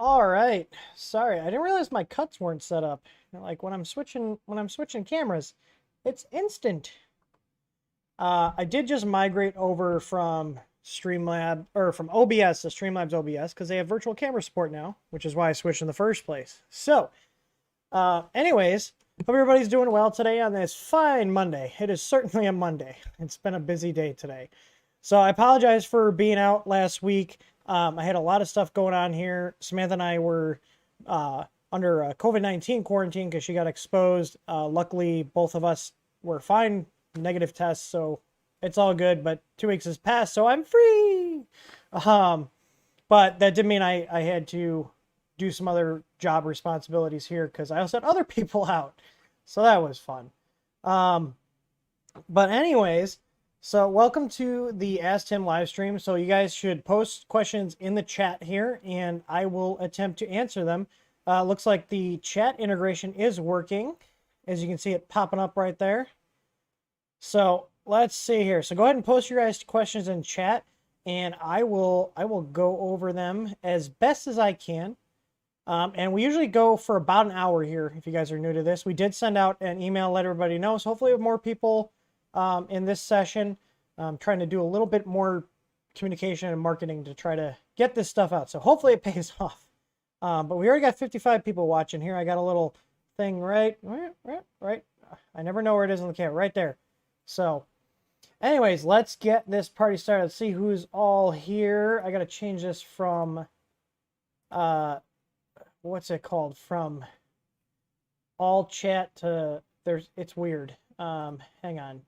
All right. Sorry, I didn't realize my cuts weren't set up. Like when I'm switching cameras, it's instant. I did just migrate over from Streamlab or from OBS to Streamlabs OBS because they have virtual camera support now, which is why I switched in the first place. So, anyways, hope everybody's doing well today on this fine Monday. It is certainly a Monday. It's been a busy day today. So I apologize for being out last week. I had a lot of stuff going on here. Samantha and I were under a COVID-19 quarantine because she got exposed. Luckily, both of us were fine, negative tests, so it's all good. But 2 weeks has passed, so I'm free. But that did mean I had to do some other job responsibilities here because I also had other people out. So that was fun. But anyways, so welcome to the Ask Tim live stream. So you guys should post questions in the chat here and I will attempt to answer them. Looks like the chat integration is working. As you can see it popping up right there. So let's see here. So go ahead and post your guys' questions in chat and I will go over them as best as I can. And we usually go for about an hour here if you guys are new to this. We did send out an email, let everybody know. So hopefully we have more people in this session. I'm trying to do a little bit more communication and marketing to try to get this stuff out. So hopefully it pays off. But we already got 55 people watching here. I got a little thing right. I never know where it is on the camera. Right there. So anyways, let's get this party started. Let's see who's all here. I got to change this from, what's it called? From all chat to it's weird. Hang on.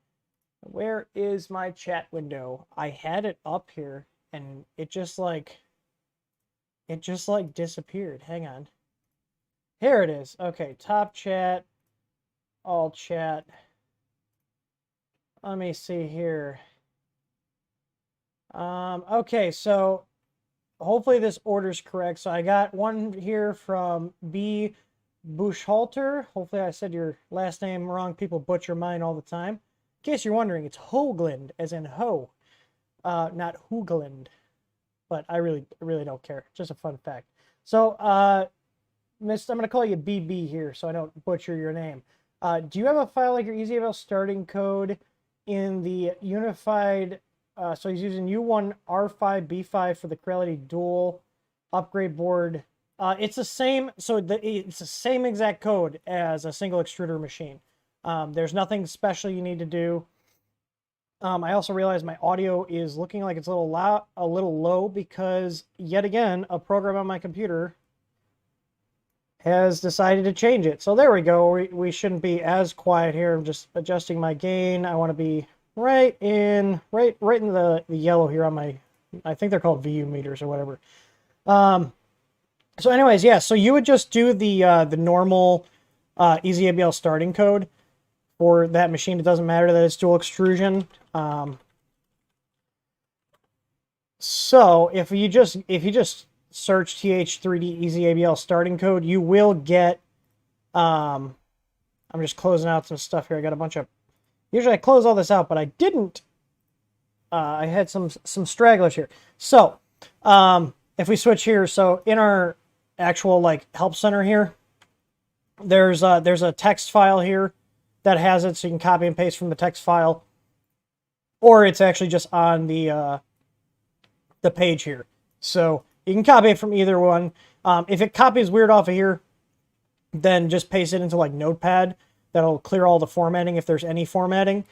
Where is my chat window? I had it up here and it just like disappeared. Hang on. Here it is. Okay, top chat, all chat. Let me see here. Okay, so hopefully this order's correct. So I got one here from B. Bushhalter. Hopefully I said your last name wrong. People butcher mine all the time. In case you're wondering, it's Hoagland, as in hoe, not Hoogland. But I really don't care. Just a fun fact. So, Miss, I'm going to call you BB here so I don't butcher your name. Do you have a file like your EasyABL starting code in the unified, so he's using U1 R5 B5 for the Creality dual upgrade board. It's the same, so it's the same exact code as a single extruder machine. There's nothing special you need to do. I also realized my audio is looking like it's a little low because yet again, a program on my computer has decided to change it. So there we go. We shouldn't be as quiet here. I'm just adjusting my gain. I want to be right in the yellow here on my, I think they're called VU meters or whatever. So anyways, yeah, so you would just do the normal EasyABL starting code for that machine. It doesn't matter that it's dual extrusion. So if you just search TH3D EasyABL starting code, you will get, I'm just closing out some stuff here. I got a bunch of, usually I close all this out, but I didn't. I had some stragglers here. So if we switch here, so in our actual like help center here, there's a text file here that has it, so you can copy and paste from the text file, or it's actually just on the page here. So you can copy it from either one. If it copies weird off of here, then just paste it into like Notepad. That'll clear all the formatting if there's any formatting.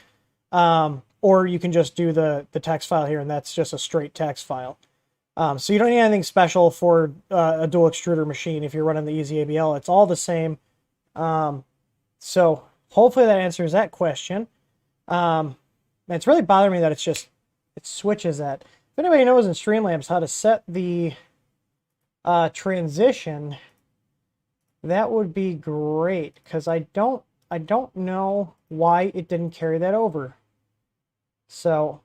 Or you can just do the text file here, and that's just a straight text file. So you don't need anything special for a dual extruder machine if you're running the EasyABL. It's all the same. So hopefully that answers that question. It's really bothering me that it switches that. If anybody knows in Streamlabs how to set the transition, that would be great, because I don't know why it didn't carry that over. So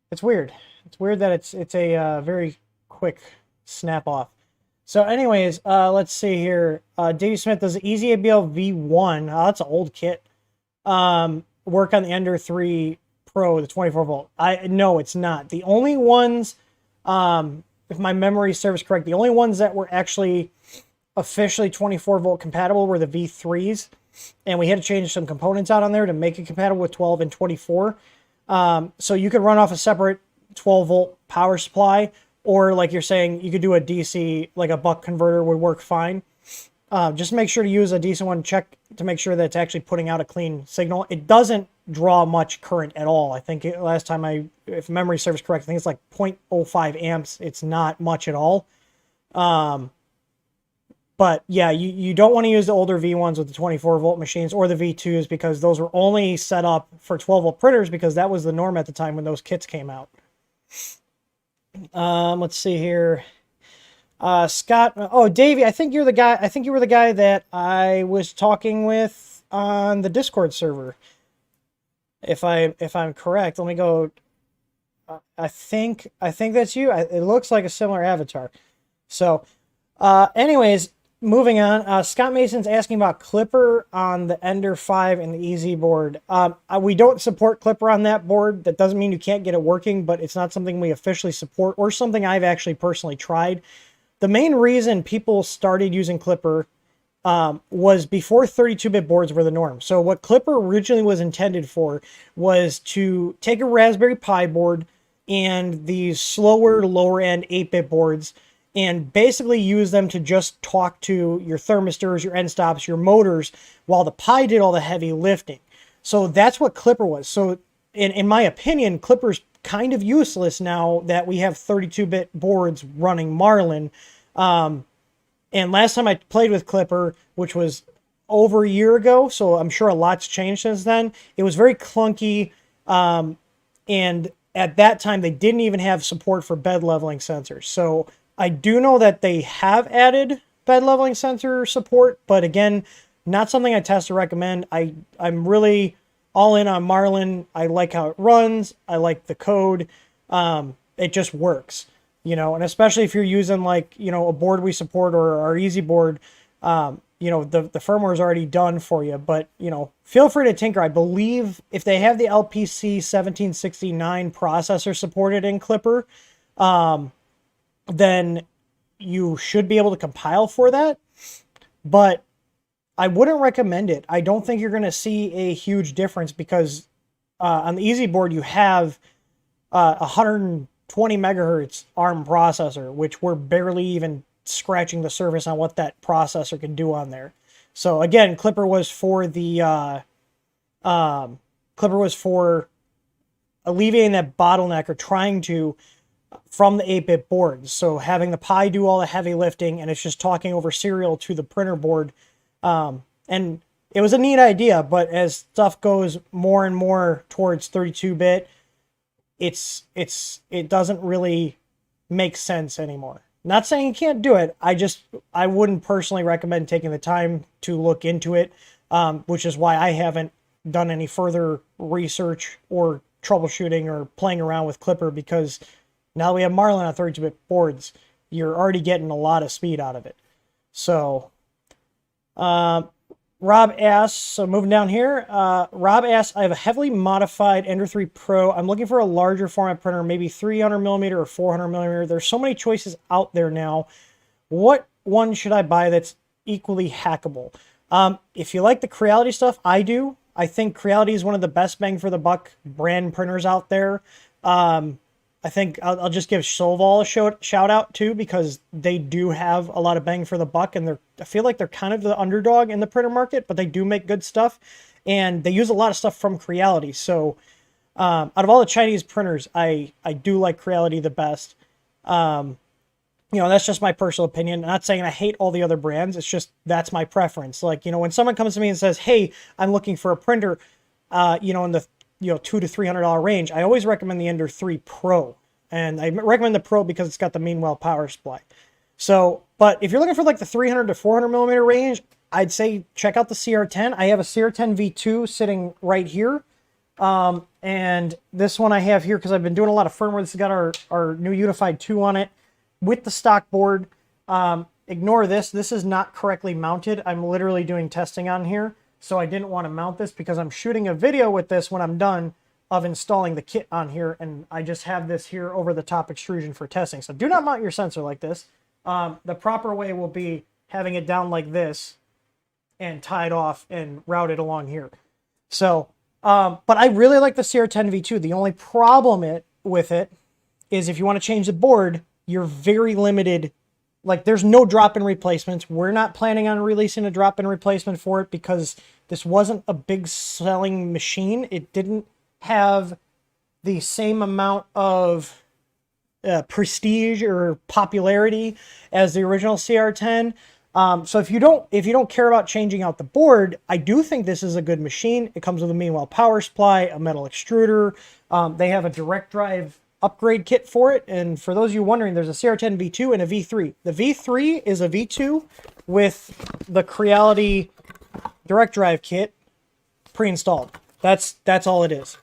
it's weird. It's weird that it's a very quick snap off. So anyways, let's see here. Davey Smith does the EasyABL V1. Oh, that's an old kit. Work on the Ender 3 Pro, the 24 volt. No, it's not. The only ones if my memory serves correct, the only ones that were actually officially 24-volt compatible were the V3s, and we had to change some components out on there to make it compatible with 12 and 24. So you could run off a separate 12-volt power supply, or like you're saying, you could do a DC, like a buck converter would work fine. Just make sure to use a decent one. Check to make sure that it's actually putting out a clean signal. It doesn't draw much current at all. I think last time if memory serves correct, I think it's like 0.05 amps. It's not much at all. But yeah, you don't want to use the older V1s with the 24-volt machines or the V2s, because those were only set up for 12-volt printers, because that was the norm at the time when those kits came out. Let's see here. Scott, oh, Davey, I think you're the guy. I think you were the guy that I was talking with on the Discord server. If I'm correct, let me go. I think that's you. It looks like a similar avatar. So, anyways, moving on. Scott Mason's asking about Clipper on the Ender 5 and the Easy board. We don't support Clipper on that board. That doesn't mean you can't get it working, but it's not something we officially support or something I've actually personally tried. The main reason people started using Clipper was before 32-bit boards were the norm. So what Clipper originally was intended for was to take a Raspberry Pi board and these slower, lower-end 8-bit boards and basically use them to just talk to your thermistors, your end stops, your motors, while the Pi did all the heavy lifting. So that's what Clipper was. So in my opinion, Clipper's kind of useless now that we have 32-bit boards running Marlin. And last time I played with Clipper, which was over a year ago, so I'm sure a lot's changed since then, it was very clunky. And at that time, they didn't even have support for bed leveling sensors. So I do know that they have added bed leveling sensor support, but again, not something I test or recommend. I'm really all in on Marlin. I like how it runs. I like the code. It just works, you know, and especially if you're using like, you know, a board we support or our Easy board, you know, the firmware is already done for you, but, you know, feel free to tinker. I believe if they have the LPC 1769 processor supported in Clipper, then you should be able to compile for that, but I wouldn't recommend it. I don't think you're going to see a huge difference because on the Easy board you have 120 megahertz ARM processor, which we're barely even scratching the surface on what that processor can do on there. So again, Clipper was for the Clipper was for alleviating that bottleneck, or trying to, from the 8-bit boards. So having the Pi do all the heavy lifting, and it's just talking over serial to the printer board. And it was a neat idea, but as stuff goes more and more towards 32-bit, it doesn't really make sense anymore. Not saying you can't do it. I wouldn't personally recommend taking the time to look into it, which is why I haven't done any further research or troubleshooting or playing around with Clipper, because now we have Marlin on 32-bit boards. You're already getting a lot of speed out of it. So, Rob asks, so moving down here, Rob asks, I have a heavily modified Ender 3 Pro. I'm looking for a larger format printer, maybe 300 millimeter or 400 millimeter. There's so many choices out there now. What one should I buy that's equally hackable? If you like the Creality stuff, I do. I think Creality is one of the best bang for the buck brand printers out there. I think I'll just give Solval a shout out too, because they do have a lot of bang for the buck, and I feel like they're kind of the underdog in the printer market, but they do make good stuff, and they use a lot of stuff from Creality. So out of all the Chinese printers, I do like Creality the best. You know, that's just my personal opinion. I'm not saying I hate all the other brands. It's just that's my preference. Like, you know, when someone comes to me and says, hey, I'm looking for a printer, you know, in the $200 to $300 range, I always recommend the Ender 3 Pro. And I recommend the Pro because it's got the Meanwhile power supply. So, but if you're looking for like the 300 to 400 millimeter range, I'd say check out the CR10. I have a CR10 V2 sitting right here. And this one I have here because I've been doing a lot of firmware. This has got our new Unified 2 on it with the stock board. Ignore this. This is not correctly mounted. I'm literally doing testing on here. So I didn't want to mount this because I'm shooting a video with this when I'm done of installing the kit on here, and I just have this here over the top extrusion for testing. So do not mount your sensor like this. The proper way will be having it down like this and tied off and routed along here. So, but I really like the CR10 V2. The only problem with it is if you want to change the board, you're very limited. Like, there's no drop-in replacements. We're not planning on releasing a drop-in replacement for it because this wasn't a big selling machine. It didn't have the same amount of prestige or popularity as the original CR10. So if you don't care about changing out the board, I do think this is a good machine. It comes with a Meanwhile power supply, a metal extruder. They have a direct drive upgrade kit for it. And for those of you wondering, there's a CR10 V2 and a V3. The V3 is a V2 with the Creality direct drive kit pre-installed. That's all it is.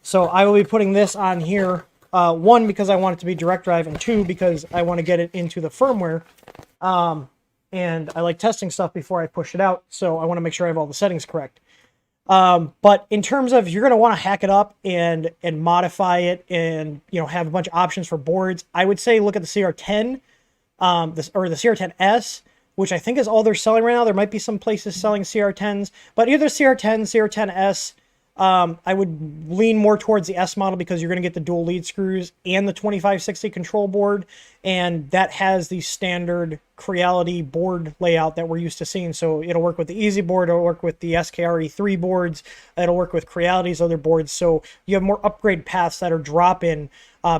So I will be putting this on here. One, because I want it to be direct drive, and two, because I want to get it into the firmware. And I like testing stuff before I push it out, so I want to make sure I have all the settings correct. But in terms of, you're going to want to hack it up and modify it and, you know, have a bunch of options for boards, I would say look at the CR10, or the CR10S, which I think is all they're selling right now. There might be some places selling CR10s, but either CR10, CR10S, I would lean more towards the S model because you're going to get the dual lead screws and the 2560 control board, and that has the standard Creality board layout that we're used to seeing. So it'll work with the Easy board, it'll work with the SKRE3 boards, it'll work with Creality's other boards. So you have more upgrade paths that are drop-in,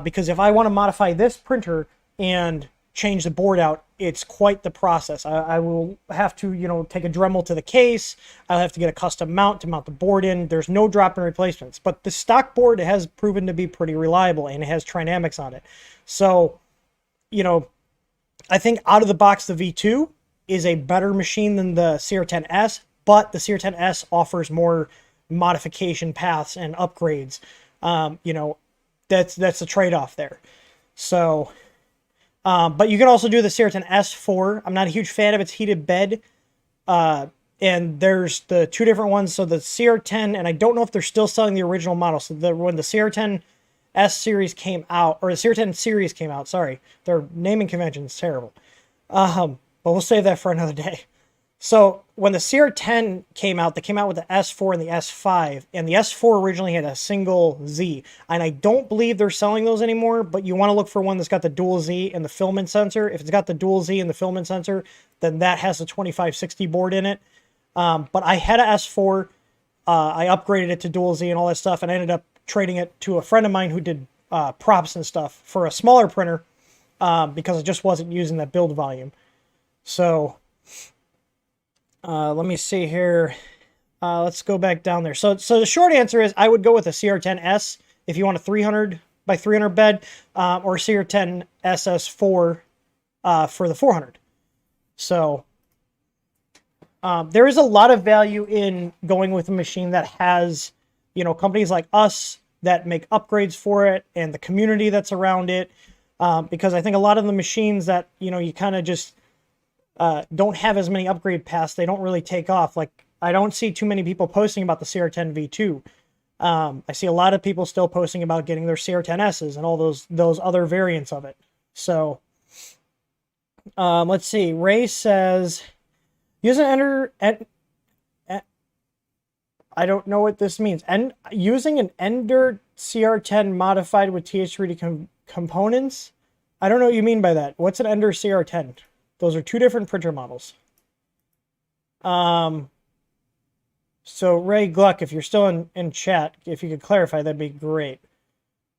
because if I want to modify this printer and change the board out, it's quite the process. I will have to, you know, take a Dremel to the case. I'll have to get a custom mount to mount the board in. There's no drop-in replacements, but the stock board has proven to be pretty reliable, and it has Trinamics on it. So, you know, I think out of the box, the V2 is a better machine than the CR10S, but the CR10S offers more modification paths and upgrades. You know, that's the trade-off there. So, but you can also do the CR10S4. I'm not a huge fan of its heated bed. And there's the two different ones. So the CR10, and I don't know if they're still selling the original model. So when the CR10S series came out, or the CR10 series came out, sorry, their naming convention is terrible. But we'll save that for another day. So when the CR10 came out, they came out with the S4 and the S5, and the S4 originally had a single Z, and I don't believe they're selling those anymore, but you want to look for one that's got the dual Z and the filament sensor. If it's got the dual Z and the filament sensor, then that has the 2560 board in it. But I had a S4, I upgraded it to dual Z and all that stuff, and I ended up trading it to a friend of mine who did props and stuff for a smaller printer, because I just wasn't using that build volume. So let me see here. Let's go back down there. So the short answer is I would go with a CR10S if you want a 300 by 300 bed, or CR10 SS4 for the 400. So there is a lot of value in going with a machine that has, you know, companies like us that make upgrades for it and the community that's around it. Because I think a lot of the machines that, you know, you kind of just don't have as many upgrade paths, they don't really take off. Like, I don't see too many people posting about the CR10 V2. I see a lot of people still posting about getting their CR10Ss and all those other variants of it. So let's see. Ray says, use an ender. I don't know what this means. And using an Ender CR10 modified with TH3D components. I don't know what you mean by that. What's an Ender CR10? Those are two different printer models. So Ray Gluck, if you're still in chat, if you could clarify, that'd be great.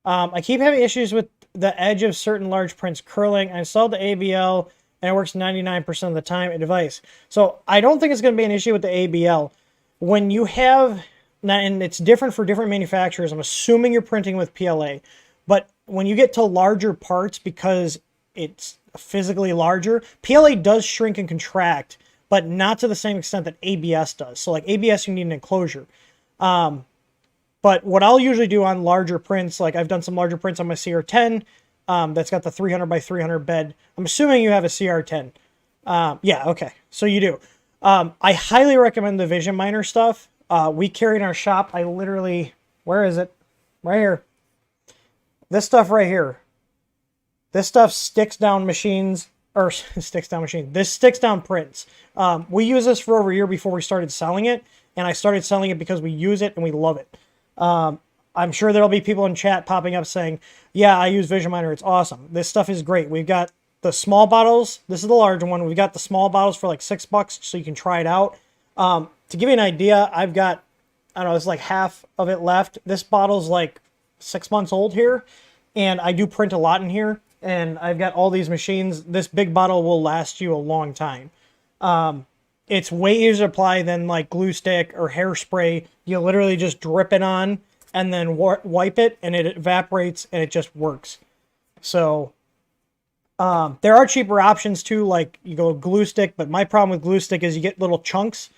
I keep having issues with the edge of certain large prints curling. I installed the ABL and it works 99% of the time at device. So I don't think it's going to be an issue with the ABL. When you have, and it's different for different manufacturers, I'm assuming you're printing with PLA, but when you get to larger parts, because it's physically larger, PLA does shrink and contract, but not to the same extent that ABS does. So like ABS, you need an enclosure. But what I'll usually do on larger prints, like I've done some larger prints on my CR10, that's got the 300 by 300 bed. I'm assuming you have a CR10. Yeah, okay. So you do. I highly recommend the Vision Miner stuff. We carry in our shop. I literally, where is it? right here. This stuff right here. This stuff sticks down machines, or sticks down machines. This sticks down prints. We use this for over a year before we started selling it, and I started selling it because we use it and we love it. I'm sure there'll be people in chat popping up saying, yeah, I use Vision Miner. It's awesome. This stuff is great. We've got the small bottles. This is the larger one. We've got the small bottles for like $6 so you can try it out. To give you an idea, I've got, I don't know, it's like half of it left. This bottle's like 6 months old here, and I do print a lot in here, and I've got all these machines. This big bottle will last you a long time. It's way easier to apply than like glue stick or hairspray. You literally just drip it on and then wipe it, and it evaporates, and it just works. So there are cheaper options too, like you go glue stick, but my problem with glue stick is you get little chunks.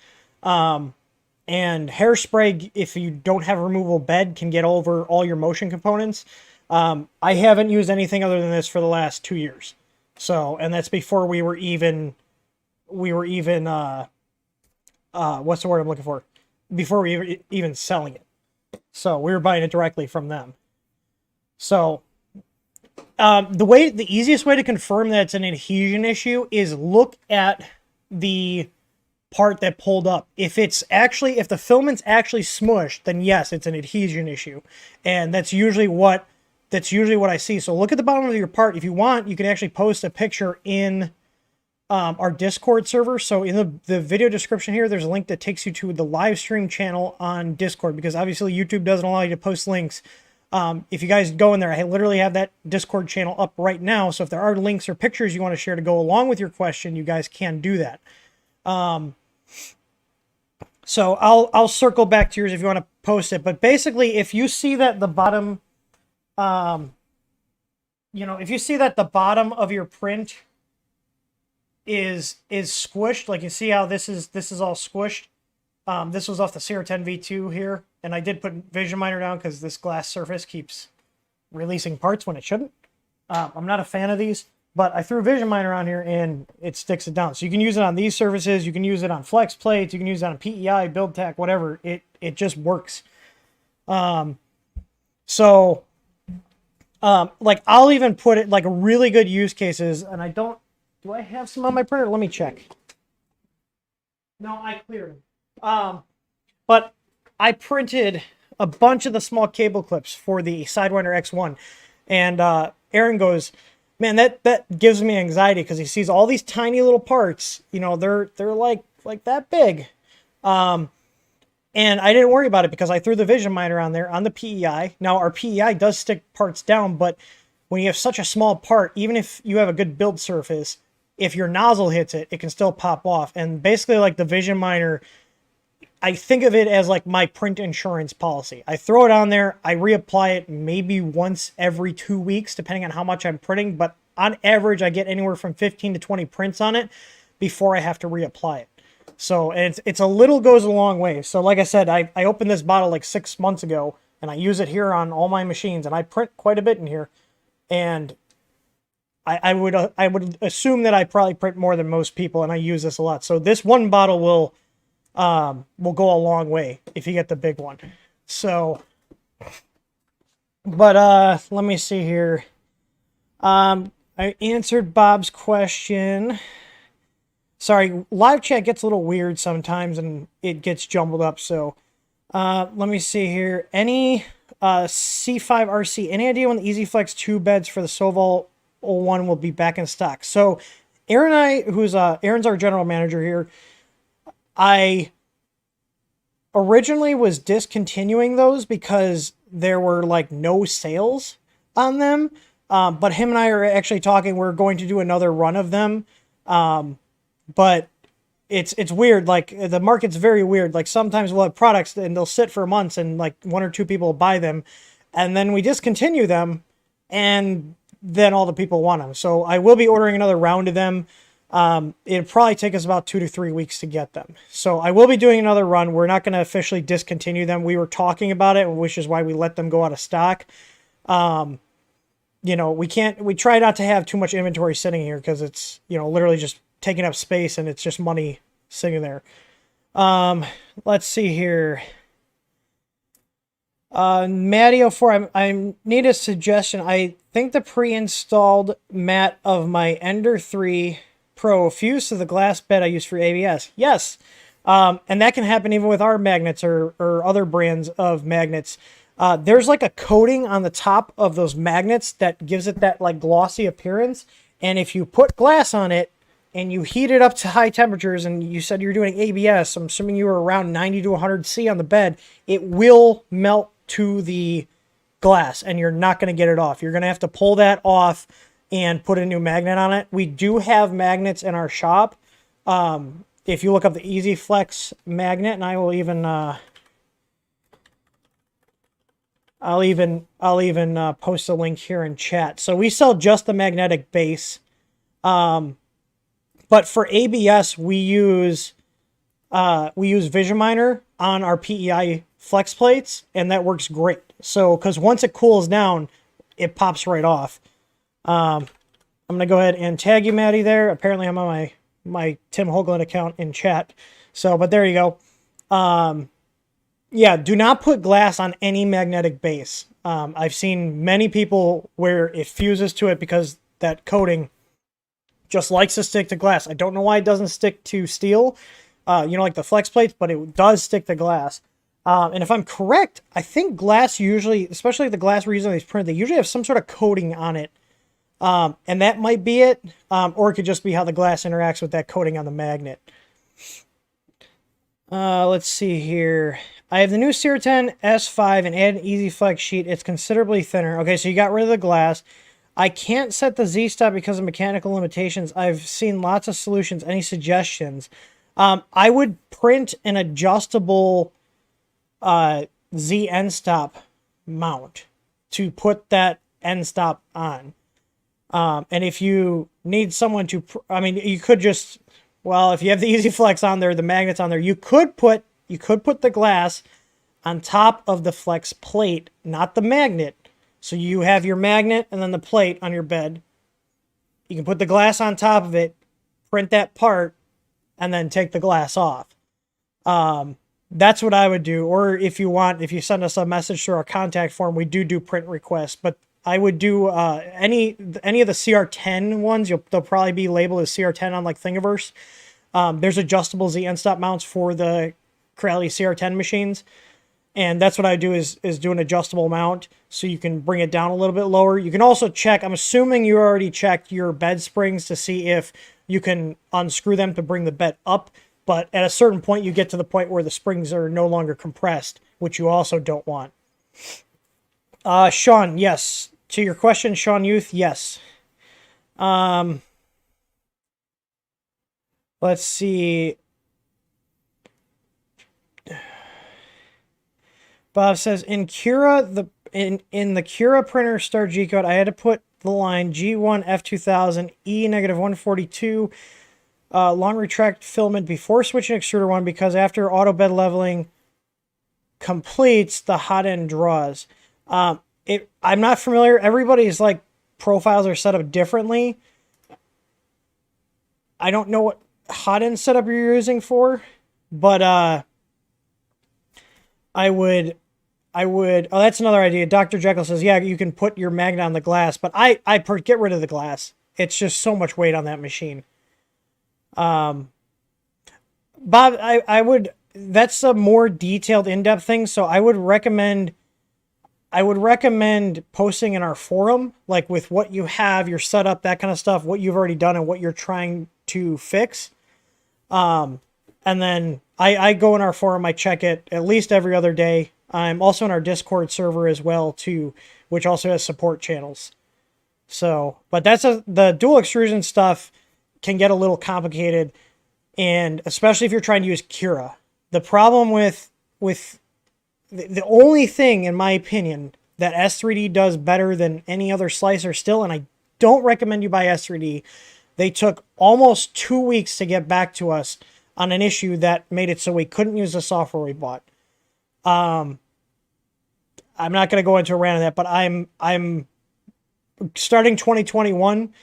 And hairspray, if you don't have a removable bed, can get over all your motion components. I haven't used anything other than this for the last 2 years. So, and that's before we were even what's the word I'm looking for? Before we were even selling it. So we were buying it directly from them. So the easiest way to confirm that it's an adhesion issue is look at the part that pulled up. If the filament's actually smushed, then yes, it's an adhesion issue. And that's usually what I see. So look at the bottom of your part. If you want, you can actually post a picture in our Discord server. So in the video description here, there's a link that takes you to the Livestream channel on Discord, because obviously YouTube doesn't allow you to post links. If you guys go in there, I literally have that Discord channel up right now. So if there are links or pictures you want to share to go along with your question, you guys can do that. So I'll circle back to yours if you want to post it. But basically, if you see that the bottom, if you see that the bottom of your print is squished, like you see how this is all squished. This was off the CR10 V2 here, and I did put Vision Miner down because this glass surface keeps releasing parts when it shouldn't. I'm not a fan of these, but I threw Vision Miner on here and it sticks it down. So you can use it on these surfaces, you can use it on flex plates, you can use it on PEI, build tack, whatever. It just works. Like I'll even put it like a really good use cases, and do I have some on my printer? Let me check. No, I cleared them. But I printed a bunch of the small cable clips for the Sidewinder X1, and Aaron goes, man, that gives me anxiety, because he sees all these tiny little parts. They're like that big. And I didn't worry about it because I threw the Vision Miner on there on the PEI. Now our PEI does stick parts down, but when you have such a small part, even if you have a good build surface, if your nozzle hits it, it can still pop off. And basically, like the Vision Miner, I think of it as like my print insurance policy. I throw it on there, I reapply it maybe once every 2 weeks, depending on how much I'm printing. But on average, I get anywhere from 15 to 20 prints on it before I have to reapply it. So it's a little goes a long way. So like I said, I opened this bottle like 6 months ago, and I use it here on all my machines, and I print quite a bit in here. And I would assume that I probably print more than most people, and I use this a lot. So this one bottle will go a long way if you get the big one. So, but let me see here. I answered Bob's question. Sorry, live chat gets a little weird sometimes, and it gets jumbled up. So, let me see here. Any C5RC, any idea when the EasyFlex 2 beds for the Soval 01 will be back in stock? So Aaron and I, Aaron's our general manager here, I originally was discontinuing those because there were like no sales on them. But him and I are actually talking, we're going to do another run of them. But it's weird. Like the market's very weird. Like sometimes we'll have products and they'll sit for months and like 1 or 2 people will buy them, and then we discontinue them, and then all the people want them. So I will be ordering another round of them. It'll probably take us about 2 to 3 weeks to get them. So I will be doing another run. We're not going to officially discontinue them. We were talking about it, which is why we let them go out of stock. We try not to have too much inventory sitting here because it's, literally just taking up space and it's just money sitting there. Let's see here. Matt04, I need a suggestion. I think the pre-installed mat of my Ender 3 Pro fused to the glass bed I use for ABS. Yes. And that can happen even with our magnets or other brands of magnets. There's like a coating on the top of those magnets that gives it that like glossy appearance. And if you put glass on it and you heat it up to high temperatures, and you said you're doing ABS, I'm assuming you were around 90 to 100 C on the bed, it will melt to the glass and you're not going to get it off. You're going to have to pull that off and put a new magnet on it. We do have magnets in our shop. If you look up the Easy Flex magnet, and I will even I'll even post a link here in chat. So we sell just the magnetic base. But for ABS, we use Vision Miner on our PEI flex plates, and that works great. So, because once it cools down, it pops right off. I'm going to go ahead and tag you, Maddie, there. Apparently, I'm on my Tim Hoagland account in chat. So, but there you go. Yeah, do not put glass on any magnetic base. I've seen many people where it fuses to it because that coating just likes to stick to glass. I don't know why it doesn't stick to steel, like the flex plates, but it does stick to glass. And if I'm correct, I think glass usually, especially the glass we're using on these prints, they usually have some sort of coating on it. And that might be it. Or it could just be how the glass interacts with that coating on the magnet. Let's see here. I have the new CR10 S5 and add an Easy Flex sheet. It's considerably thinner. Okay, so you got rid of the glass. I can't set the Z-stop because of mechanical limitations. I've seen lots of solutions. Any suggestions? I would print an adjustable Z end stop mount to put that end stop on. And if you need someone to, you could just, well, if you have the Easy Flex on there, the magnets on there, you could put the glass on top of the flex plate, not the magnet. So you have your magnet and then the plate on your bed. You can put the glass on top of it, print that part, and then take the glass off. That's what I would do. Or if you send us a message through our contact form, we do print requests. But I would do any of the CR10 ones. They'll probably be labeled as CR10 on like Thingiverse. There's adjustable Z end stop mounts for the Crowley CR10 machines. And that's what I do is do an adjustable mount so you can bring it down a little bit lower. You can also check, I'm assuming you already checked your bed springs to see if you can unscrew them to bring the bed up. But at a certain point, you get to the point where the springs are no longer compressed, which you also don't want. Sean, yes. To your question, Sean Youth, yes. Let's see. Bob says, in Cura, in the Cura printer star G code, I had to put the line G1 F2000 E -142 long retract filament before switching extruder 1 because after auto bed leveling completes, the hot end draws. I'm not familiar. Everybody's like profiles are set up differently. I don't know what hot end setup you're using for, but I would, oh, that's another idea. Dr. Jekyll says, yeah, you can put your magnet on the glass, but I get rid of the glass. It's just so much weight on that machine. Bob, I would, that's a more detailed in-depth thing. So I would recommend posting in our forum, like with what you have, your setup, that kind of stuff, what you've already done and what you're trying to fix. And then I go in our forum, I check it at least every other day. I'm also in our Discord server as well too, which also has support channels. So, but the dual extrusion stuff can get a little complicated, and especially if you're trying to use Cura. The problem with the only thing, in my opinion, that S3D does better than any other slicer still, and I don't recommend you buy S3D. They took almost 2 weeks to get back to us on an issue that made it so we couldn't use the software we bought. I'm not going to go into a rant on that, but I'm starting 2021.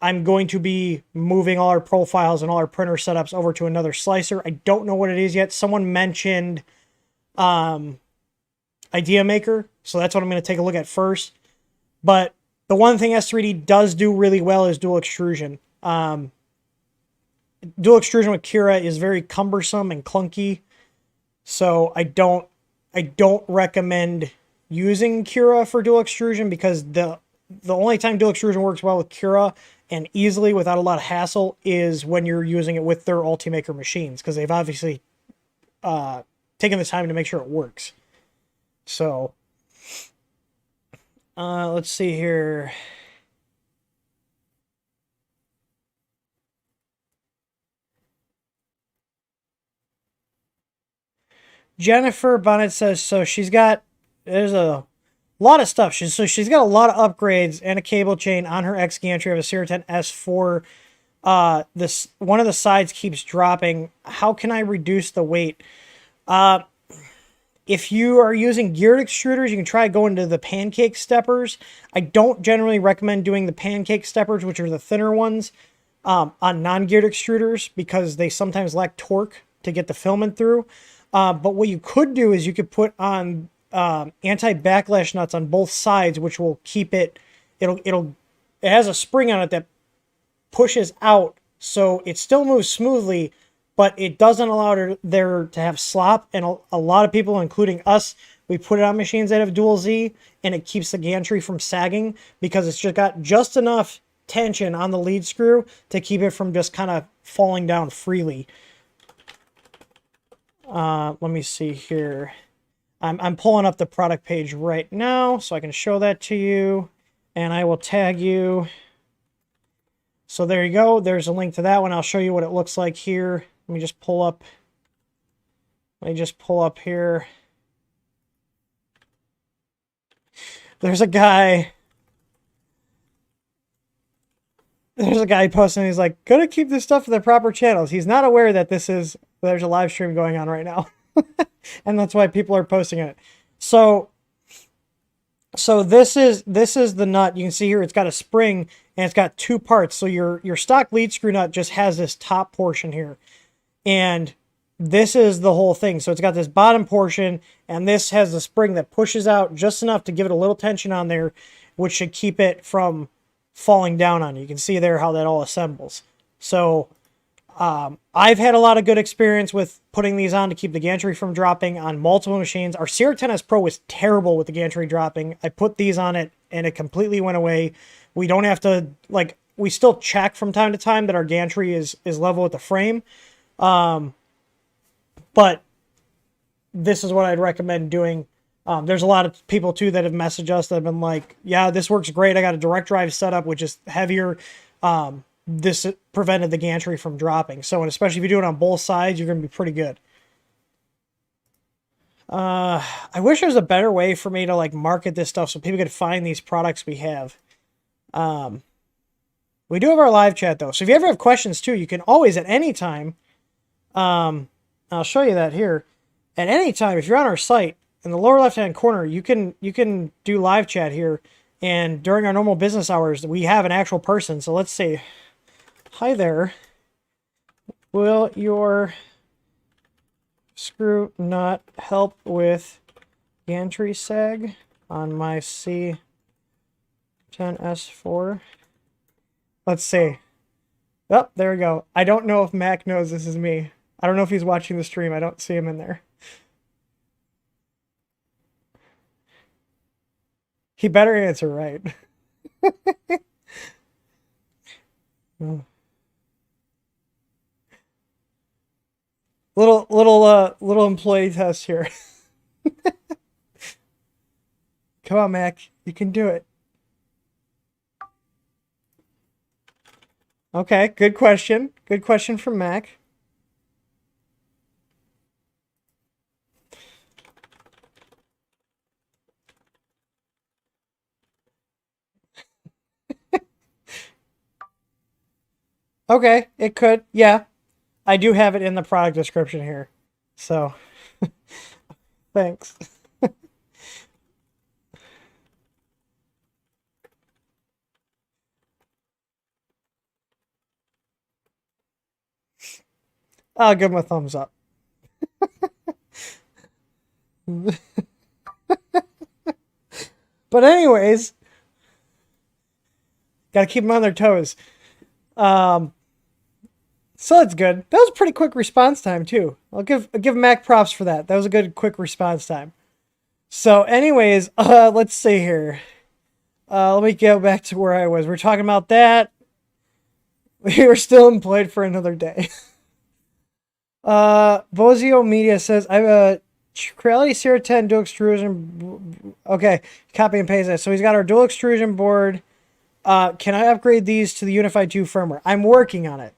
I'm going to be moving all our profiles and all our printer setups over to another slicer. I don't know what it is yet. Someone mentioned idea maker. So that's what I'm going to take a look at first. But the one thing S3D does do really well is dual extrusion. Dual extrusion with Cura is very cumbersome and clunky. So I don't recommend using Cura for dual extrusion, because the only time dual extrusion works well with Cura and easily without a lot of hassle is when you're using it with their Ultimaker machines, because they've obviously taken the time to make sure it works. So let's see here. Jennifer Bonnet says, so there's a lot of stuff. She's got a lot of upgrades and a cable chain on her X gantry of a Sierra 10 S4. This one of the sides keeps dropping. How can I reduce the weight? If you are using geared extruders, you can try going to the pancake steppers. I don't generally recommend doing the pancake steppers, which are the thinner ones, on non-geared extruders, because they sometimes lack torque to get the filament through. But what you could do is you could put on anti-backlash nuts on both sides, which will keep it. It has a spring on it that pushes out, so it still moves smoothly, but it doesn't allow there to have slop. And a lot of people, including us, we put it on machines that have dual Z, and it keeps the gantry from sagging because it's just got just enough tension on the lead screw to keep it from just kind of falling down freely. Let me see here. I'm pulling up the product page right now so I can show that to you, and I will tag you. So there you go. There's a link to that one. I'll show you what it looks like here. Let me just pull up here. There's a guy posting, he's like, gotta keep this stuff in the proper channels. He's not aware that there's a live stream going on right now. And that's why people are posting it. So this is the nut. You can see here it's got a spring and it's got two parts. So your stock lead screw nut just has this top portion here. And this is the whole thing. So it's got this bottom portion, and this has the spring that pushes out just enough to give it a little tension on there, which should keep it from falling down on you. You can see there how that all assembles. So I've had a lot of good experience with putting these on to keep the gantry from dropping on multiple machines. Our Sierra 10S Pro was terrible with the gantry dropping. I put these on it and it completely went away. We don't have to, like, we still check from time to time that our gantry is level with the frame. But this is what I'd recommend doing. There's a lot of people too that have messaged us that have been like, yeah, this works great. I got a direct drive setup, which is heavier. This prevented the gantry from dropping. So, and especially if you do it on both sides, you're going to be pretty good. I wish there was a better way for me to like market this stuff so people could find these products we have. We do have our live chat though. So if you ever have questions too, you can always at any time, I'll show you that here. At any time, if you're on our site, in the lower left-hand corner, you can do live chat here. And during our normal business hours, we have an actual person. So let's say, hi there. Will your screw nut help with gantry sag on my C10S4? Let's see. Oh, there we go. I don't know if Mac knows this is me. I don't know if he's watching the stream. I don't see him in there. He better answer right. Little employee test here. Come on, Mac. You can do it. Okay, good question. Good question from Mac. Okay, it could. Yeah. I do have it in the product description here. So, thanks. I'll give him a thumbs up. But anyways, gotta keep them on their toes. So that's good. That was a pretty quick response time too. I'll give Mac props for that. That was a good quick response time. So anyways, let's see here. Let me go back to where I was. We're talking about that. We were still employed for another day. Bozio Media says, I have a Creality Sierra 10 dual extrusion. Okay, copy and paste that. So he's got our dual extrusion board. Can I upgrade these to the Unified 2 firmware? I'm working on it.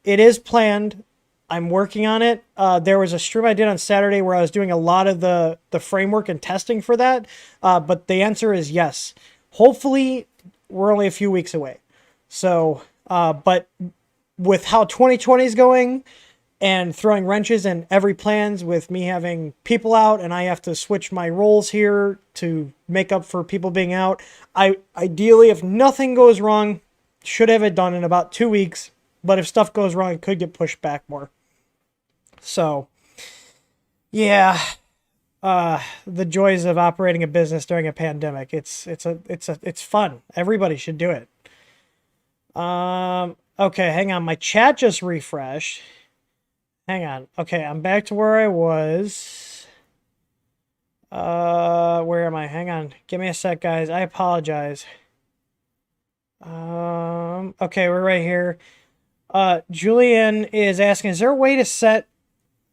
It is planned. I'm working on it. There was a stream I did on Saturday where I was doing a lot of the framework and testing for that. But the answer is yes. Hopefully, we're only a few weeks away. So, but with how 2020 is going and throwing wrenches in every plans with me having people out and I have to switch my roles here to make up for people being out, I ideally, if nothing goes wrong, should have it done in about 2 weeks. But if stuff goes wrong, it could get pushed back more. So, yeah, the joys of operating a business during a pandemic. It's fun. Everybody should do it. Okay, hang on. My chat just refreshed. Hang on. Okay, I'm back to where I was. Where am I? Hang on. Give me a sec, guys. I apologize. Okay, we're right here. Julian is asking, is there a way to set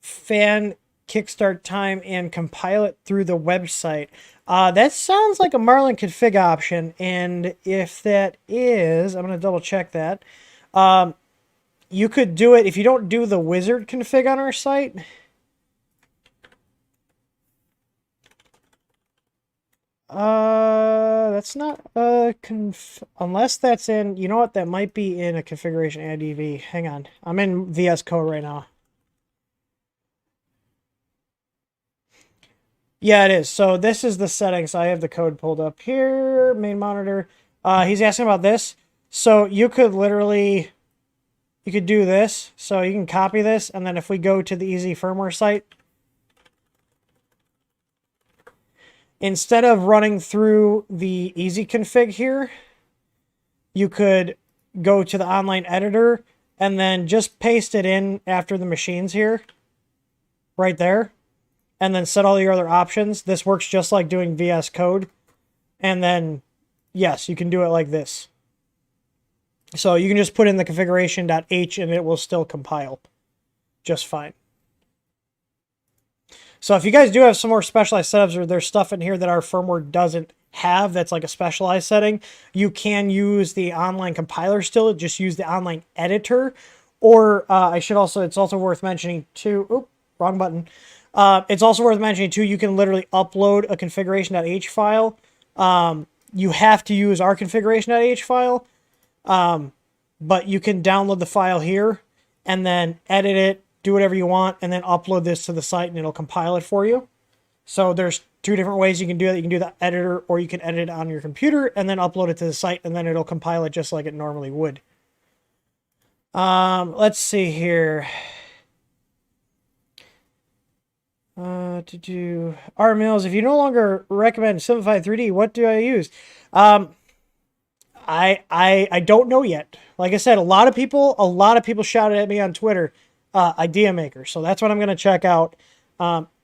fan kickstart time and compile it through the website? That sounds like a Marlin config option, and if that is, I'm going to double check that. You could do it if you don't do the wizard config on our site. That's not unless that's in, you know what, that might be in a configuration ADV. Hang on. I'm in VS Code right now. Yeah, it is. So this is the settings. I have the code pulled up here, main monitor. He's asking about this. So you could literally, you could do this. So you can copy this, and then if we go to the easy firmware site, instead of running through the easy config here, you could go to the online editor and then just paste it in after the machines here, right there, and then set all your other options. This works just like doing VS Code. And then, yes, you can do it like this. So you can just put in the configuration.h and it will still compile just fine. So if you guys do have some more specialized setups or there's stuff in here that our firmware doesn't have that's like a specialized setting, you can use the online compiler still. Just use the online editor. Or it's also worth mentioning too, oop, wrong button. It's also worth mentioning too, you can literally upload a configuration.h file. You have to use our configuration.h file, but you can download the file here and then edit it, do whatever you want, and then upload this to the site and it'll compile it for you. So there's two different ways you can do that. You can do the editor, or you can edit it on your computer and then upload it to the site, and then it'll compile it just like it normally would. Let's see here. To do R Mills, if you no longer recommend Simplified 3D, what do I use? I don't know yet. Like I said, a lot of people shouted at me on Twitter, Idea Maker. So that's what I'm going to check out.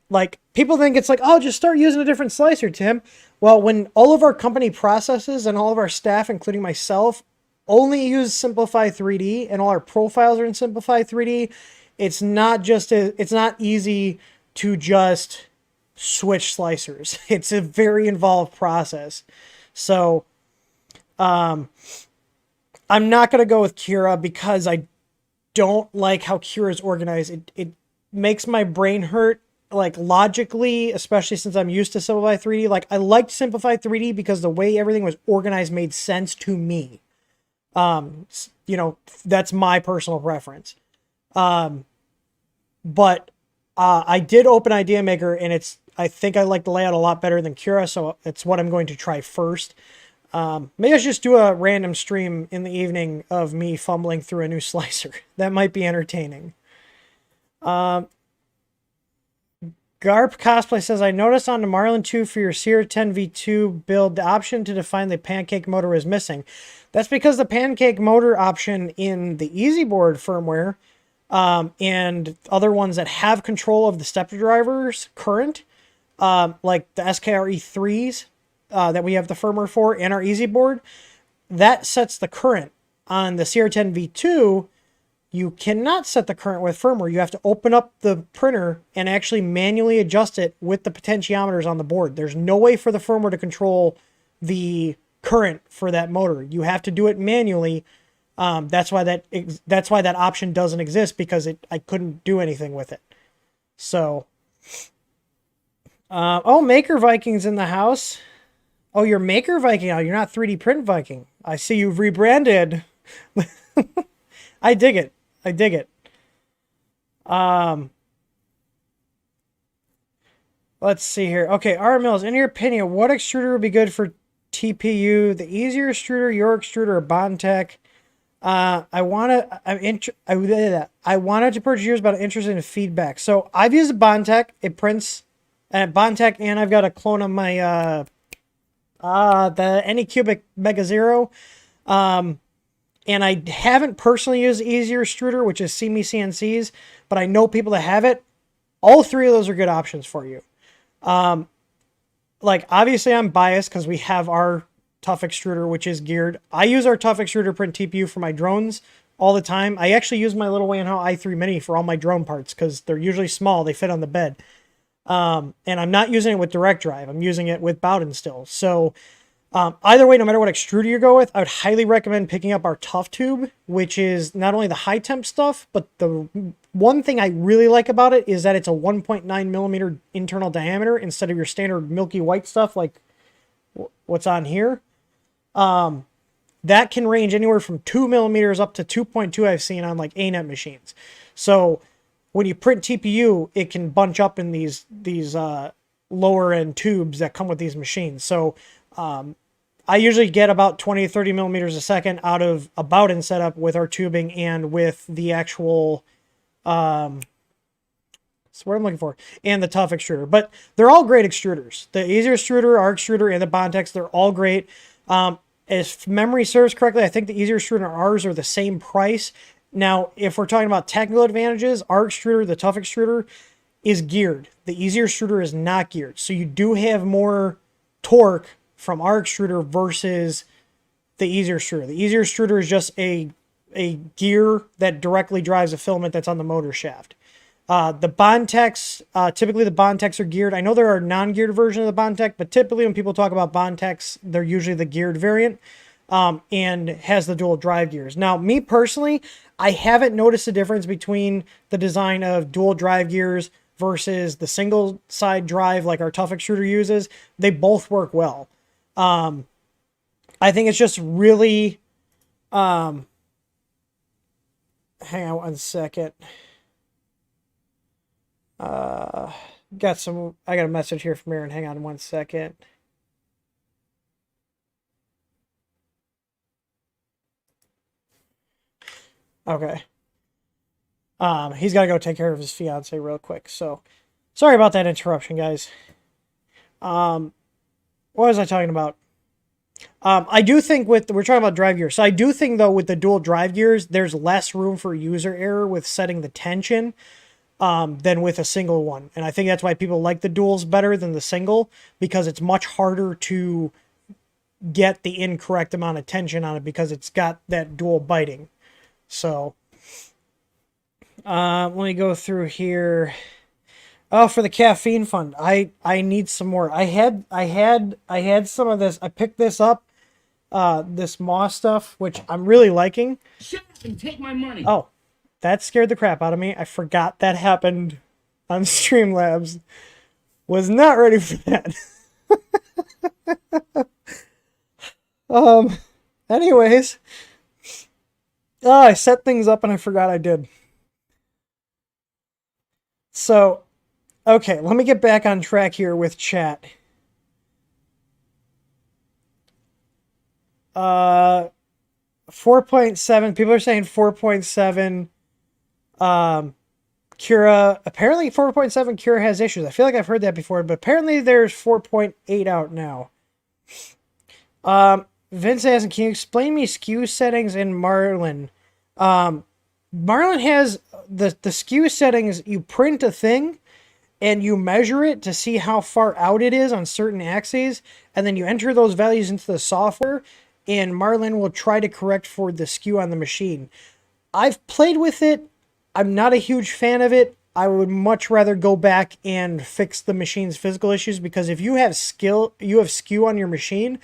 Like, people think it's like, oh, just start using a different slicer, Tim. Well, when all of our company processes and all of our staff, including myself, only use Simplify 3D and all our profiles are in Simplify 3D, it's not easy to just switch slicers. It's a very involved process. So, I'm not going to go with Cura because I don't like how Cura is organized. It makes my brain hurt, like, logically, especially since I'm used to Simplify 3D. Like, I liked Simplify 3D because the way everything was organized made sense to me. You know, that's my personal preference. But I did open Idea Maker, and I think I like the layout a lot better than Cura, so it's what I'm going to try first. Maybe I should just do a random stream in the evening of me fumbling through a new slicer. That might be entertaining. Garp Cosplay says, I noticed on the Marlin 2 for your CR10 V2 build, the option to define the pancake motor is missing. That's because the pancake motor option in the EasyBoard firmware and other ones that have control of the stepper drivers current, like the SKRE3s that we have the firmware for and our EasyBoard, that sets the current. On the CR10 V2, you cannot set the current with firmware. You have to open up the printer and actually manually adjust it with the potentiometers on the board. There's no way for the firmware to control the current for that motor. You have to do it manually. That's why that option doesn't exist, because I couldn't do anything with it. So, oh, Maker Viking's in the house. Oh, you're Maker Viking now. You're not 3D Print Viking. I see you've rebranded. I dig it. I dig it. Let's see here. Okay, R. Mills, in your opinion, what extruder would be good for TPU? The easier extruder, your extruder, or Bondtech? I wanted to purchase yours, but I'm interested in feedback. So I've used a Bondtech. It prints at Bondtech, and I've got a clone of my the Anycubic Mega Zero. And I haven't personally used the easier extruder, which is See Me CNCs, but I know people that have it. All three of those are good options for you. Like, obviously I'm biased because we have our Tough Extruder, which is geared. I use our Tough Extruder print TPU for my drones all the time. I actually use my little Wanhao i3 Mini for all my drone parts because they're usually small. They fit on the bed. And I'm not using it with direct drive. I'm using it with Bowden still. So either way, no matter what extruder you go with, I would highly recommend picking up our Tough Tube, which is not only the high temp stuff, but the one thing I really like about it is that it's a 1.9 millimeter internal diameter instead of your standard milky white stuff like what's on here. That can range anywhere from 2 millimeters up to 2.2 I've seen on like ANET machines. So when you print TPU, it can bunch up in these lower end tubes that come with these machines. So I usually get about 20 to 30 millimeters a second out of a Bowden setup with our tubing and with the actual, that's what I'm looking for, and the Tough Extruder. But they're all great extruders. The easier extruder, our extruder, and the Bondtex, they're all great. If memory serves correctly, I think the easier extruder and ours are the same price. Now, if we're talking about technical advantages, our extruder, the Tough Extruder, is geared. The easier extruder is not geared. So you do have more torque from our extruder versus the easier extruder. The easier extruder is just a gear that directly drives a filament that's on the motor shaft. The Bondtex, typically the Bondtex are geared. I know there are non-geared versions of the Bondtex, but typically when people talk about Bondtex, they're usually the geared variant, and has the dual drive gears. Now, me personally, I haven't noticed a difference between the design of dual drive gears versus the single side drive like our Tough Extruder uses. They both work well. I think it's just really, hang on one second. I got a message here from Aaron. Hang on one second. Okay. He's got to go take care of his fiance real quick. So, sorry about that interruption, guys. What was I talking about? I do think we're talking about drive gears. So I do think though with the dual drive gears, there's less room for user error with setting the tension than with a single one. And I think that's why people like the duals better than the single, because it's much harder to get the incorrect amount of tension on it because it's got that dual biting. So let me go through here. Oh, for the caffeine fund, I need some more. I had some of this. I picked this up, this Moss stuff, which I'm really liking. Shut up and take my money. Oh, that scared the crap out of me. I forgot that happened on Streamlabs. Was not ready for that. Anyways, I set things up and I forgot I did. So, okay, let me get back on track here with chat. 4.7, people are saying 4.7 Cura, apparently 4.7 Cura has issues. I feel like I've heard that before, but apparently there's 4.8 out now. Vince asking, can you explain me Skew settings in Marlin? Marlin has the Skew settings. You print a thing and you measure it to see how far out it is on certain axes, and then you enter those values into the software, and Marlin will try to correct for the skew on the machine. I've played with it. I'm not a huge fan of it. I would much rather go back and fix the machine's physical issues, because if you have skew on your machine,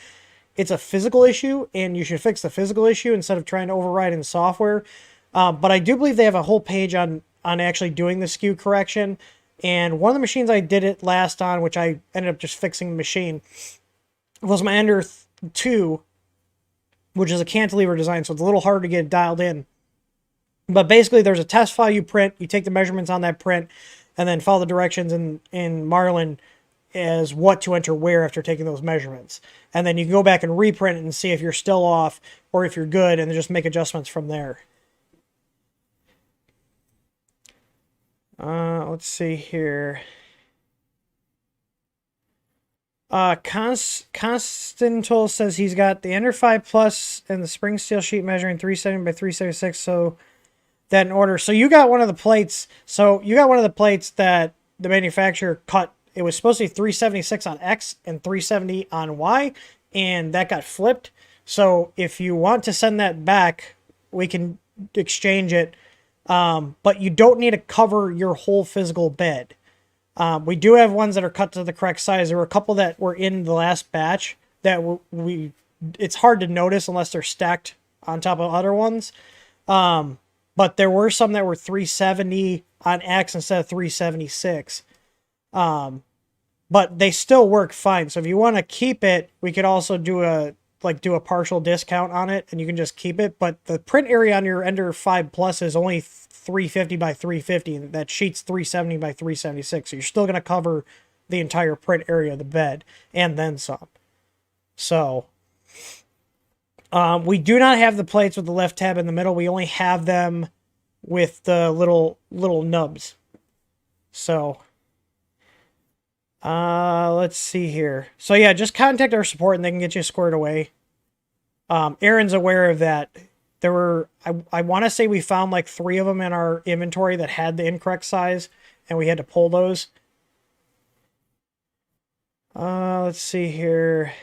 it's a physical issue, and you should fix the physical issue instead of trying to override in software. But I do believe they have a whole page on actually doing the skew correction. And one of the machines I did it last on, which I ended up just fixing the machine, was my Ender 2, which is a cantilever design, so it's a little hard to get dialed in. But basically, there's a test file you print, you take the measurements on that print, and then follow the directions in Marlin as what to enter where after taking those measurements. And then you can go back and reprint it and see if you're still off or if you're good, and then just make adjustments from there. Let's see here. Constantal says he's got the Ender 5 Plus and the spring steel sheet measuring 370 by 376, so that in order. So you got one of the plates. So you got one of the plates that the manufacturer cut. It was supposed to be 376 on X and 370 on Y, and that got flipped. So if you want to send that back, we can exchange it. But you don't need to cover your whole physical bed. We do have ones that are cut to the correct size. There were a couple that were in the last batch that it's hard to notice unless they're stacked on top of other ones. But there were some that were 370 on X instead of 376. But they still work fine. So if you want to keep it, we could also do a partial discount on it, and you can just keep it. But the print area on your Ender 5 Plus is only 350 by 350, and that sheet's 370 by 376. So you're still going to cover the entire print area of the bed and then some. So we do not have the plates with the left tab in the middle. We only have them with the little nubs. So let's see here. So yeah, just contact our support and they can get you squared away. Aaron's aware of that. There were, I want to say we found like 3 of them in our inventory that had the incorrect size, and we had to pull those. Let's see here.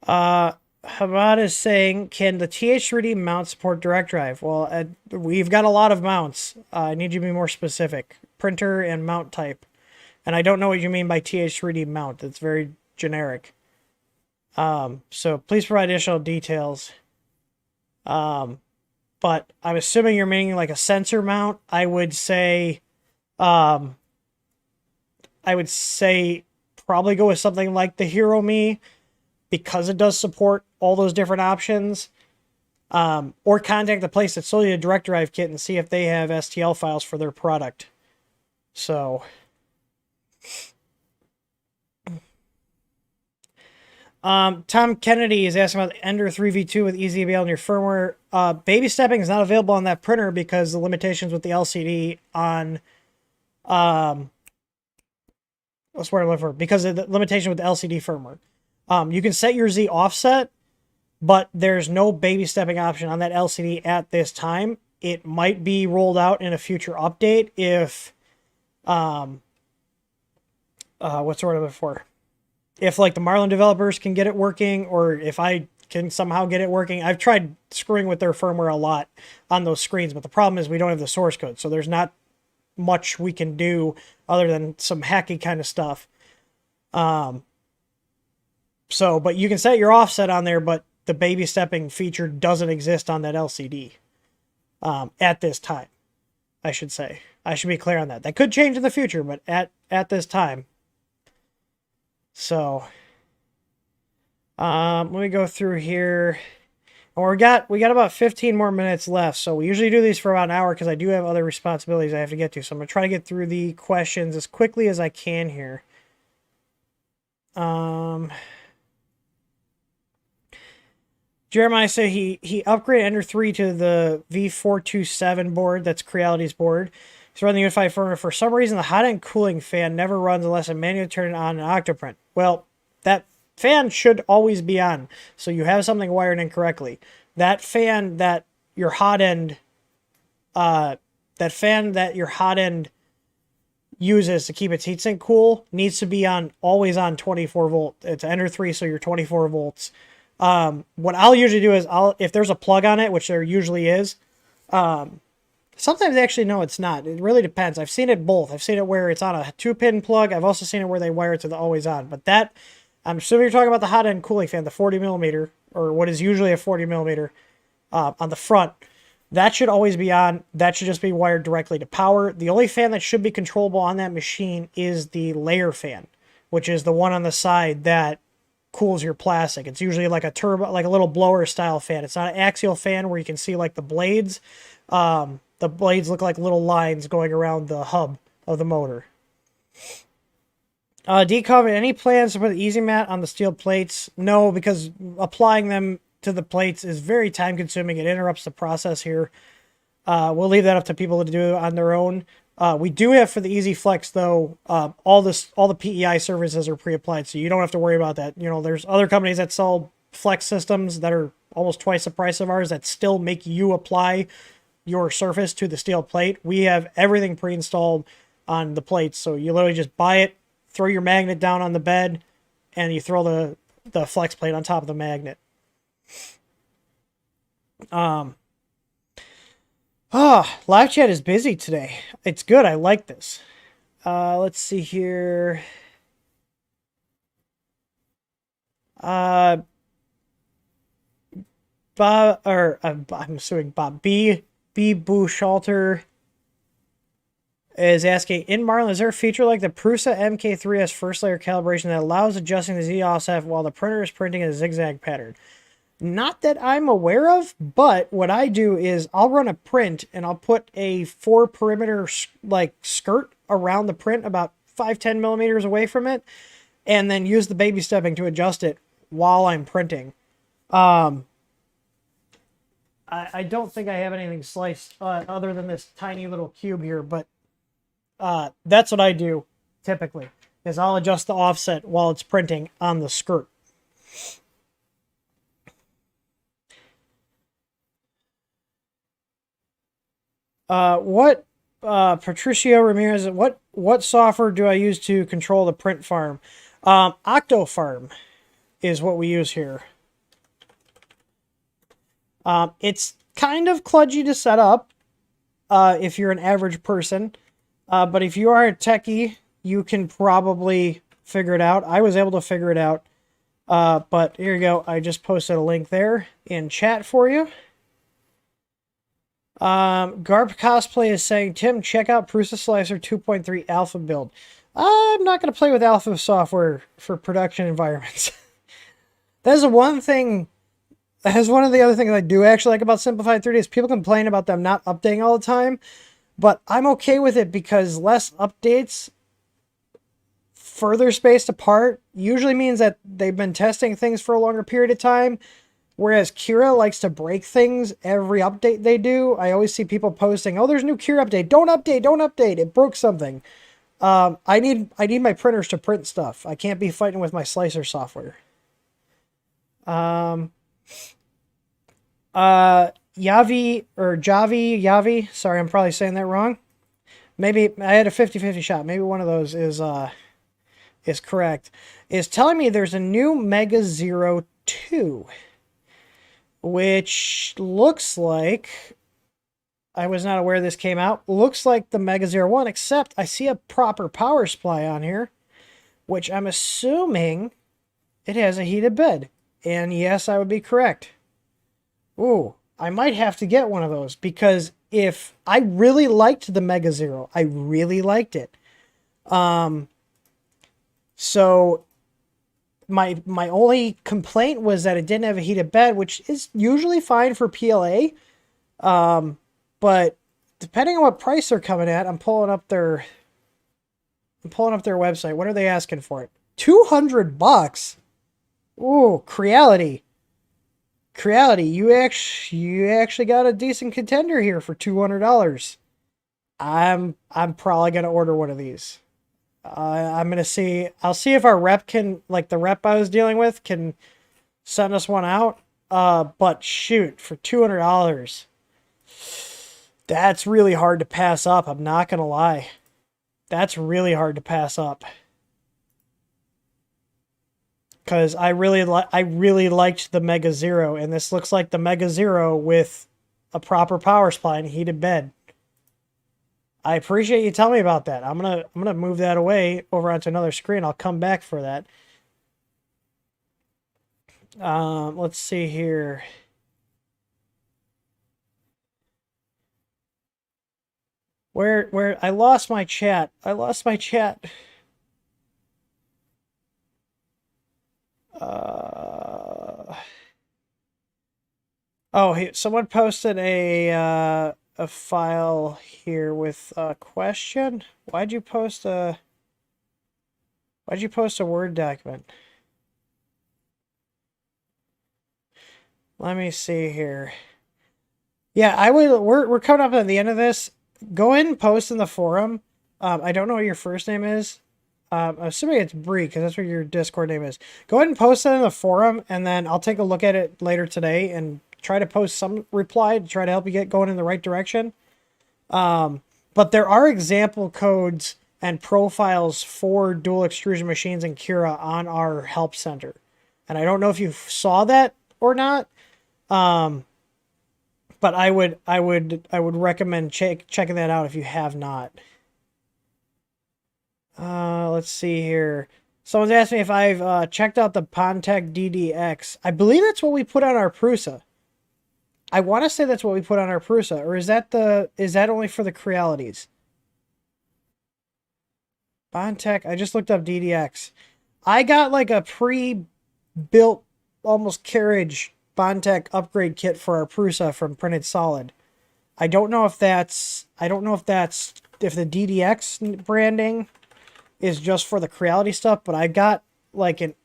Hamad is saying, can the TH3D mount support direct drive? Well, we've got a lot of mounts. I need you to be more specific. Printer and mount type. And I don't know what you mean by TH3D mount. It's very generic. So please provide additional details. But I'm assuming you're meaning like a sensor mount. I would say probably go with something like the Hero Me, because it does support all those different options. Or contact the place that sold you a direct drive kit and see if they have STL files for their product. So Tom Kennedy is asking about the Ender 3v2 with easy avail in your firmware. Baby stepping is not available on that printer because the limitations with the LCD on that's what I'm looking for, because of the limitation with the LCD firmware. You can set your Z offset, but there's no baby stepping option on that LCD at this time. It might be rolled out in a future update if what's the word I'm looking for? If like the Marlin developers can get it working, or if I can somehow get it working. I've tried screwing with their firmware a lot on those screens, but the problem is we don't have the source code, so there's not much we can do other than some hacky kind of stuff. But you can set your offset on there, but the baby stepping feature doesn't exist on that LCD at this time, I should say. I should be clear on that. That could change in the future, but at this time. So, let me go through here. And we got about 15 more minutes left. So we usually do these for about an hour because I do have other responsibilities I have to get to. So I'm going to try to get through the questions as quickly as I can here. Jeremiah said he upgraded Ender 3 to the V427 board. That's Creality's board. He's running the unified firmware. For some reason, the hot end cooling fan never runs unless I manually turn it on in Octoprint. Well, that fan should always be on, so you have something wired incorrectly. That fan that your hot end, uses to keep its heatsink cool needs to be on always on 24 volt. It's Ender 3, so you're 24 volts. What I'll usually do is if there's a plug on it, which there usually is, sometimes actually no, it's not. It really depends. I've seen it both. I've seen it where it's on a 2-pin plug. I've also seen it where they wire it to the always on. But that, I'm assuming you're talking about the hot end cooling fan, the 40 millimeter, or what is usually a 40 millimeter, on the front. That should always be on. That should just be wired directly to power. The only fan that should be controllable on that machine is the layer fan, which is the one on the side that cools your plastic. It's usually like a turbo, like a little blower style fan. It's not an axial fan where you can see like the blades. The blades look like little lines going around the hub of the motor. Decom, any plans to put the easy mat on the steel plates? No, because applying them to the plates is very time consuming. It interrupts the process here. We'll leave that up to people to do on their own. We do have for the Easy Flex though, all the PEI services are pre-applied, so you don't have to worry about that. You know, there's other companies that sell flex systems that are almost twice the price of ours that still make you apply your surface to the steel plate. We have everything pre-installed on the plates, so you literally just buy it, throw your magnet down on the bed, and you throw the flex plate on top of the magnet. Live chat is busy today. It's good. I like this. Let's see here. Bob, I'm assuming Bob B. Bushhalter is asking, in Marlin, is there a feature like the Prusa MK3S first layer calibration that allows adjusting the Z offset while the printer is printing in a zigzag pattern? Not that I'm aware of, but what I do is I'll run a print and I'll put a 4 perimeter like skirt around the print about 5-10 millimeters away from it, and then use the baby stepping to adjust it while I'm printing. I don't think I have anything sliced other than this tiny little cube here, but that's what I do typically, is I'll adjust the offset while it's printing on the skirt. Patricio Ramirez, what software do I use to control the print farm? Octofarm is what we use here. It's kind of kludgy to set up if you're an average person, but if you are a techie, you can probably figure it out. I was able to figure it out, but here you go. I just posted a link there in chat for you. Garp Cosplay is saying, Tim, check out Prusa Slicer 2.3 Alpha build. I'm not going to play with Alpha software for production environments. That's one thing. That's one of the other things I do actually like about Simplified 3D is people complain about them not updating all the time, but I'm okay with it because less updates further spaced apart usually means that they've been testing things for a longer period of time. Whereas Kira likes to break things every update they do. I always see people posting, oh, there's a new Kira update. Don't update. It broke something. I need my printers to print stuff. I can't be fighting with my slicer software. Yavi. Sorry, I'm probably saying that wrong. Maybe I had a 50-50 shot. Maybe one of those is correct. Is telling me there's a new Mega Zero 2. Which looks like, I was not aware this came out, looks like the Mega Zero 1, except I see a proper power supply on here, which I'm assuming it has a heated bed. And yes, I would be correct. Ooh, I might have to get one of those, because if I really liked the Mega Zero, I really liked it. So my only complaint was that it didn't have a heated bed, which is usually fine for PLA. But depending on what price they're coming at, I'm pulling up their website. What are they asking for it? $200. Ooh, Creality. Creality, you actually got a decent contender here for $200. I'm probably gonna order one of these. I'm gonna see. I'll see if our rep can, like the rep I was dealing with, can send us one out. But shoot, for $200, that's really hard to pass up. I'm not gonna lie. That's really hard to pass up. Because I really liked the Mega Zero, and this looks like the Mega Zero with a proper power supply and heated bed. I appreciate you telling me about that. I'm gonna move that away over onto another screen. I'll come back for that. Let's see here. Where I lost my chat. I lost my chat. Oh, someone posted a file here with a question. Why'd you post a Word document? Let me see here. Yeah, I would. We're coming up at the end of this. Go ahead and post in the forum. I don't know what your first name is. I'm assuming it's Bree, because that's what your Discord name is. Go ahead and post that in the forum, and then I'll take a look at it later today and try to post some reply to try to help you get going in the right direction. But there are example codes and profiles for dual extrusion machines and Cura on our help center. And I don't know if you saw that or not. But I would recommend checking that out if you have not. Let's see here. Someone's asked me if I've checked out the Pontec DDX. I believe that's what we put on our Prusa. I want to say that's what we put on our Prusa, or is that only for the Crealities? Pontec, I just looked up DDX. I got like a pre-built almost carriage Pontec upgrade kit for our Prusa from Printed Solid. I don't know if the DDX branding is just for the Creality stuff, but I got like an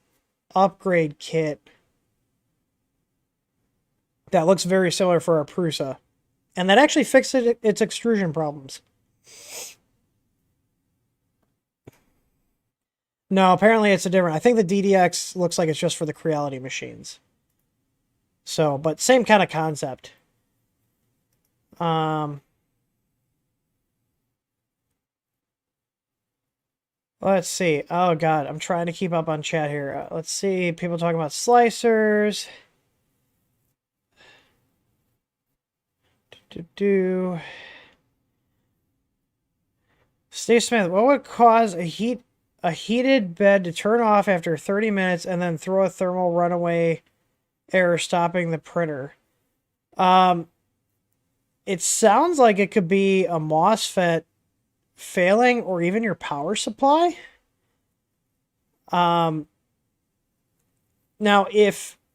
upgrade kit that looks very similar for our Prusa. And that actually fixed its extrusion problems. No, apparently it's a different. I think the DDX looks like it's just for the Creality machines. So, but same kind of concept. Let's see. Oh god, I'm trying to keep up on chat here. Let's see. People talking about slicers. Steve Smith, what would cause a heated bed to turn off after 30 minutes and then throw a thermal runaway error stopping the printer? It sounds like it could be a MOSFET failing or even your power supply. Now,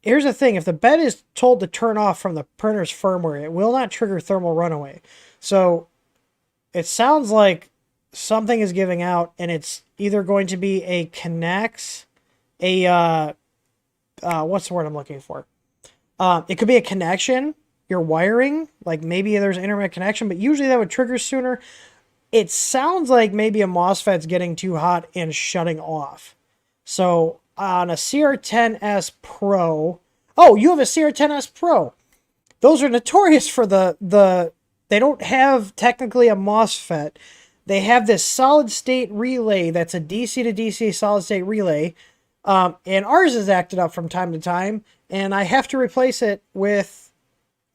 here's the thing, if the bed is told to turn off from the printer's firmware, it will not trigger thermal runaway. So it sounds like something is giving out, and it's either going to be a connects, what's the word I'm looking for? It could be a connection, your wiring, like maybe there's an internet connection, but usually that would trigger sooner. It sounds like maybe a MOSFET's getting too hot and shutting off. So on a CR10S Pro, oh, you have a CR10S Pro. Those are notorious for they don't have technically a MOSFET. They have this solid state relay that's a DC to DC solid state relay. And ours is acted up from time to time, and I have to replace it with,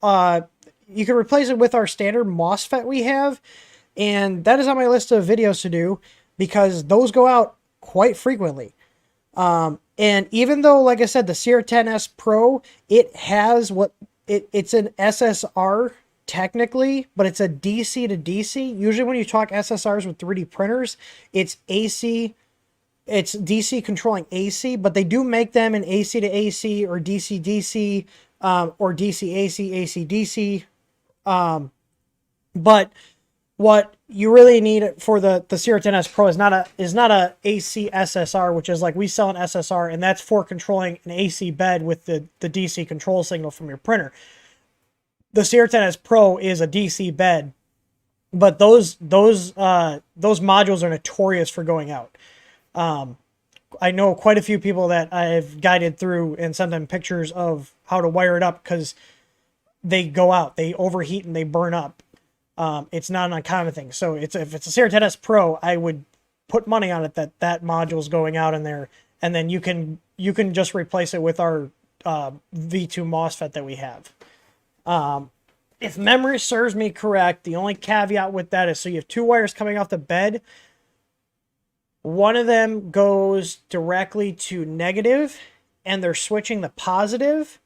you can replace it with our standard MOSFET we have, and that is on my list of videos to do, because those go out quite frequently. And even though, like I said, the CR10S Pro, it has it's an SSR technically, but it's a DC to DC. Usually when you talk SSRs with 3D printers, it's AC. It's DC controlling AC, but they do make them in AC to AC or DC DC, or DC AC, AC DC. But what you really need for the CR10S Pro is not a AC SSR, which is like we sell an SSR, and that's for controlling an AC bed with the DC control signal from your printer. The CR10S Pro is a DC bed, but those modules are notorious for going out. I know quite a few people that I've guided through and sent them pictures of how to wire it up because they go out, they overheat, and they burn up. It's not an uncommon thing. So if it's a CR10S Pro, I would put money on it that module's going out in there, and then you can just replace it with our V2 MOSFET that we have. If memory serves me correct, the only caveat with that is so you have two wires coming off the bed. One of them goes directly to negative, and they're switching the positive.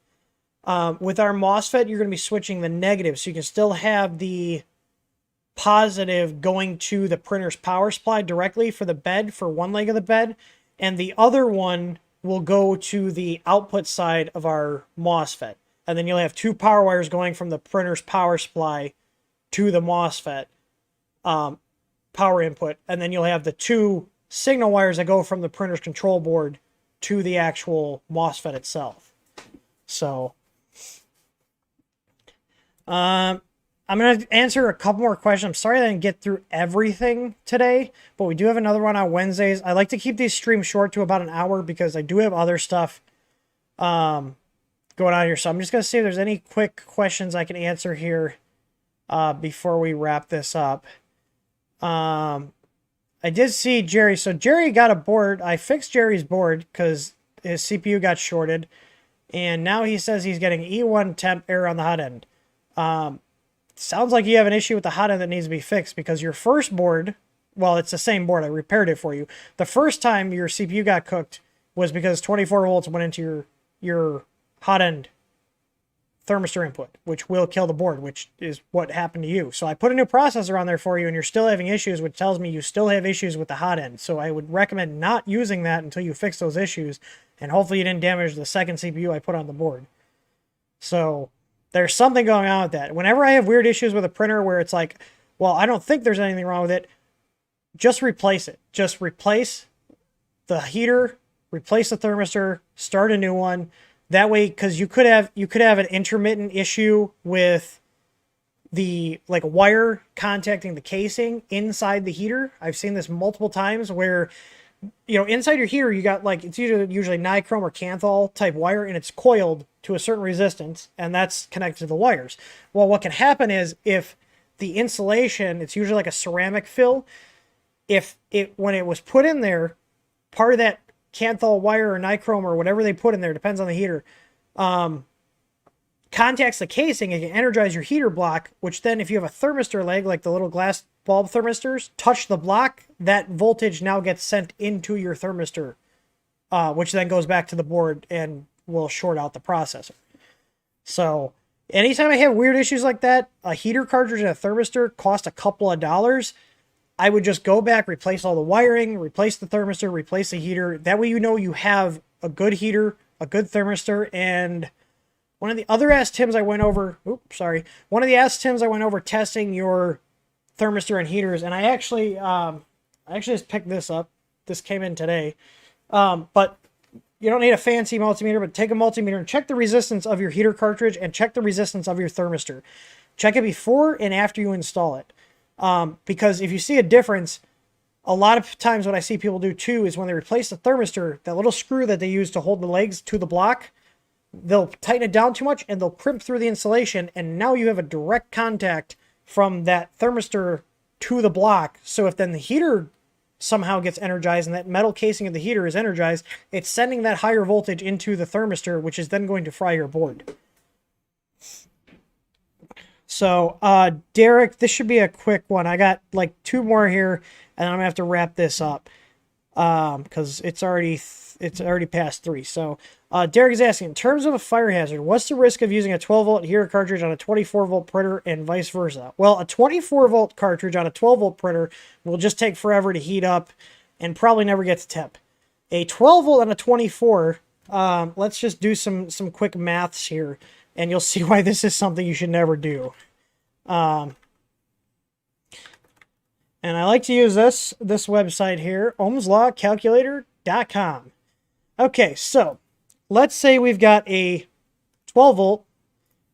With our MOSFET, you're going to be switching the negative, so you can still have the positive going to the printer's power supply directly for the bed, for one leg of the bed, and the other one will go to the output side of our MOSFET. And then you'll have two power wires going from the printer's power supply to the MOSFET power input, and then you'll have the two signal wires that go from the printer's control board to the actual MOSFET itself. So I'm going to answer a couple more questions. I'm sorry I didn't get through everything today, but we do have another one on Wednesdays. I like to keep these streams short to about an hour because I do have other stuff going on here. So I'm just going to see if there's any quick questions I can answer here before we wrap this up. I did see Jerry. So Jerry got a board. I fixed Jerry's board because his CPU got shorted. And now he says he's getting E1 temp error on the hot end. Sounds like you have an issue with the hot end that needs to be fixed because your first board, well, it's the same board. I repaired it for you. The first time your CPU got cooked was because 24 volts went into your hot end thermistor input, which will kill the board, which is what happened to you. So I put a new processor on there for you, and you're still having issues, which tells me you still have issues with the hot end. So I would recommend not using that until you fix those issues, and hopefully you didn't damage the second CPU I put on the board. So there's something going on with that. Whenever I have weird issues with a printer where it's like, well, I don't think there's anything wrong with it, just replace it. Just replace the heater, replace the thermistor, start a new one. That way, because you could have an intermittent issue with the wire contacting the casing inside the heater. I've seen this multiple times where, inside your heater you got it's usually nichrome or kanthal type wire, and it's coiled to a certain resistance, and that's connected to the wires. Well, what can happen is if the insulation, it's usually like a ceramic fill, when it was put in there, part of that kanthal wire or nichrome or whatever they put in there, depends on the heater, contacts the casing and can energize your heater block, which then if you have a thermistor leg, like the little glass bulb thermistors, touch the block, that voltage now gets sent into your thermistor, which then goes back to the board and will short out the processor. So anytime I have weird issues like that, a heater cartridge and a thermistor cost a couple of dollars. I would just go back, replace all the wiring, replace the thermistor, replace the heater. That way you have a good heater, a good thermistor, and one of the other Ask Tims I went over, one of the Ask Tims I went over testing your thermistor and heaters, and I actually just picked this up. This came in today. But you don't need a fancy multimeter, but take a multimeter and check the resistance of your heater cartridge and check the resistance of your thermistor. Check it before and after you install it. Because if you see a difference, a lot of times what I see people do too is when they replace the thermistor, that little screw that they use to hold the legs to the block, they'll tighten it down too much and they'll crimp through the insulation, and now you have a direct contact from that thermistor to the block. So if then the heater somehow gets energized and that metal casing of the heater is energized, it's sending that higher voltage into the thermistor, which is then going to fry your board. So, Derek, this should be a quick one. I got two more here, and I'm gonna have to wrap this up because it's already past 3. So, Derek is asking, in terms of a fire hazard, what's the risk of using a 12-volt heater cartridge on a 24-volt printer and vice versa? Well, a 24-volt cartridge on a 12-volt printer will just take forever to heat up and probably never get to temp. A 12-volt on a 24, let's just do some quick maths here, and you'll see why this is something you should never do. And I like to use this website here, ohmslawcalculator.com. Okay, so let's say we've got a 12 volt,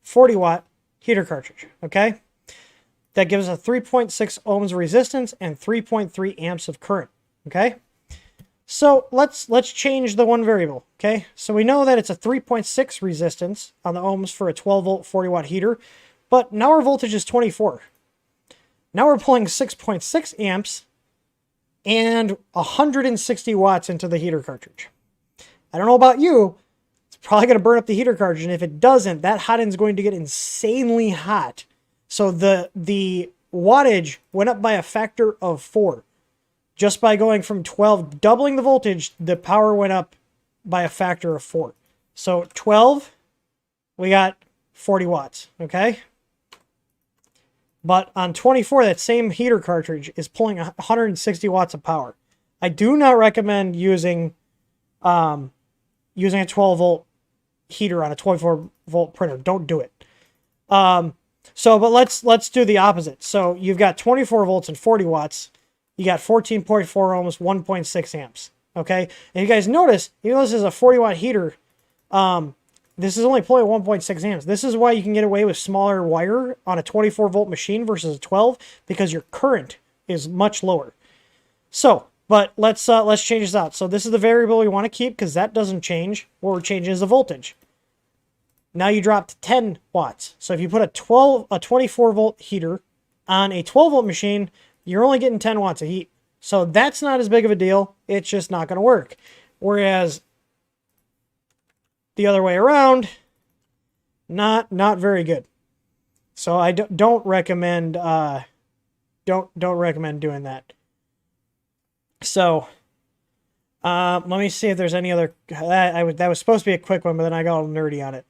40 watt heater cartridge, okay? That gives us a 3.6 ohms resistance and 3.3 amps of current, okay? So let's change the one variable, okay? So we know that it's a 3.6 resistance on the ohms for a 12 volt, 40 watt heater, but now our voltage is 24. Now we're pulling 6.6 amps and 160 watts into the heater cartridge. I don't know about you, it's probably going to burn up the heater cartridge, and if it doesn't, that hot end is going to get insanely hot. So the wattage went up by a factor of 4. Just by going from 12, doubling the voltage, the power went up by a factor of 4. So 12, we got 40 watts, okay? But on 24, that same heater cartridge is pulling 160 watts of power. I do not recommend using a 12 volt heater on a 24 volt printer. Don't do it. But let's do the opposite. So you've got 24 volts and 40 watts. You got 14.4 ohms, 1.6 amps. Okay, and you guys notice, even though this is a 40 watt heater, this is only pulling 1.6 amps. This is why you can get away with smaller wire on a 24 volt machine versus a 12, because your current is much lower. So, but let's change this out. So this is the variable we want to keep because that doesn't change. What we're changing is the voltage. Now you drop to 10 watts. So if you put a 24 volt heater on a 12 volt machine, you're only getting 10 watts of heat. So that's not as big of a deal. It's just not going to work. Whereas the other way around, not very good. So I don't recommend don't recommend doing that. So let me see if there's any other. That was supposed to be a quick one, but then I got all nerdy on it.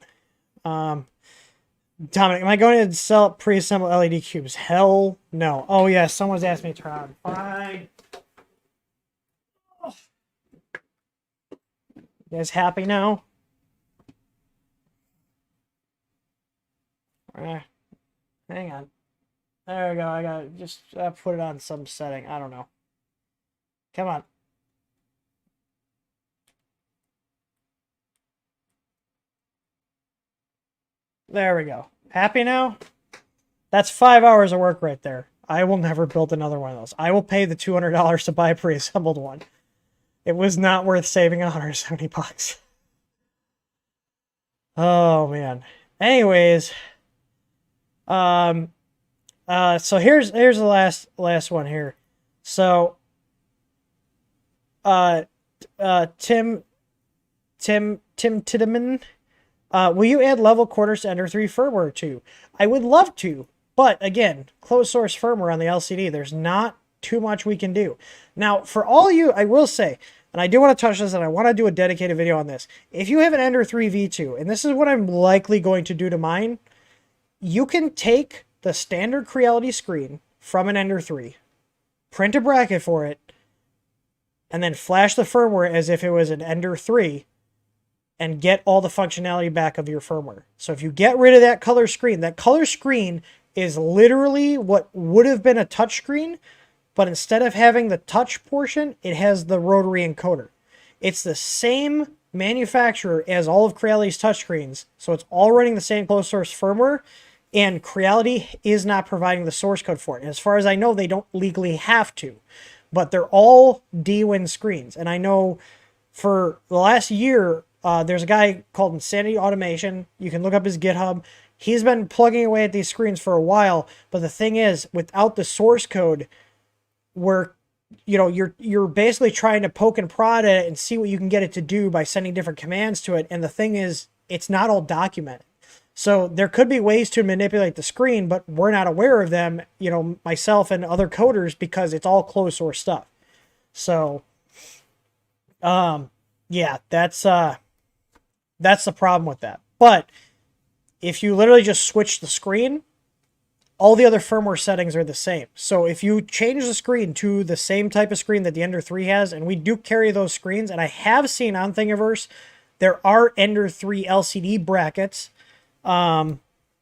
Dominic, am I going to sell pre-assembled LED cubes? Hell no. Oh yeah, someone's asked me to turn on. Fine. You guys happy now? Hang on. There we go. I gotta just put it on some setting. I don't know. Come on. There we go. Happy now? That's 5 hours of work right there. I will never build another one of those. I will pay the $200 to buy a pre-assembled one. It was not worth saving $170. Oh man. Anyways, so here's the last one here. So Tim Tideman, will you add level quarters to Ender 3 firmware too? I would love to, but again, closed source firmware on the LCD, there's not too much we can do. Now, for all you, I will say, and I do want to touch this, and I want to do a dedicated video on this. If you have an Ender 3 V2, and this is what I'm likely going to do to mine, you can take the standard Creality screen from an Ender 3, print a bracket for it, and then flash the firmware as if it was an Ender 3, and get all the functionality back of your firmware. So if you get rid of that color screen is literally what would have been a touch screen, but instead of having the touch portion, it has the rotary encoder. It's the same manufacturer as all of Creality's touchscreens, so it's all running the same closed source firmware, and Creality is not providing the source code for it. And as far as I know, they don't legally have to, but they're all D-Win screens. And I know for the last year, there's a guy called Insanity Automation. You can look up his GitHub. He's been plugging away at these screens for a while, but the thing is, without the source code, where you're basically trying to poke and prod at it and see what you can get it to do by sending different commands to it. And the thing is, it's not all documented. So there could be ways to manipulate the screen, but we're not aware of them, myself and other coders, because it's all closed source stuff. So, yeah, that's the problem with that. But if you literally just switch the screen, all the other firmware settings are the same. So if you change the screen to the same type of screen that the Ender 3 has, and we do carry those screens, and I have seen on Thingiverse, there are Ender 3 LCD brackets. I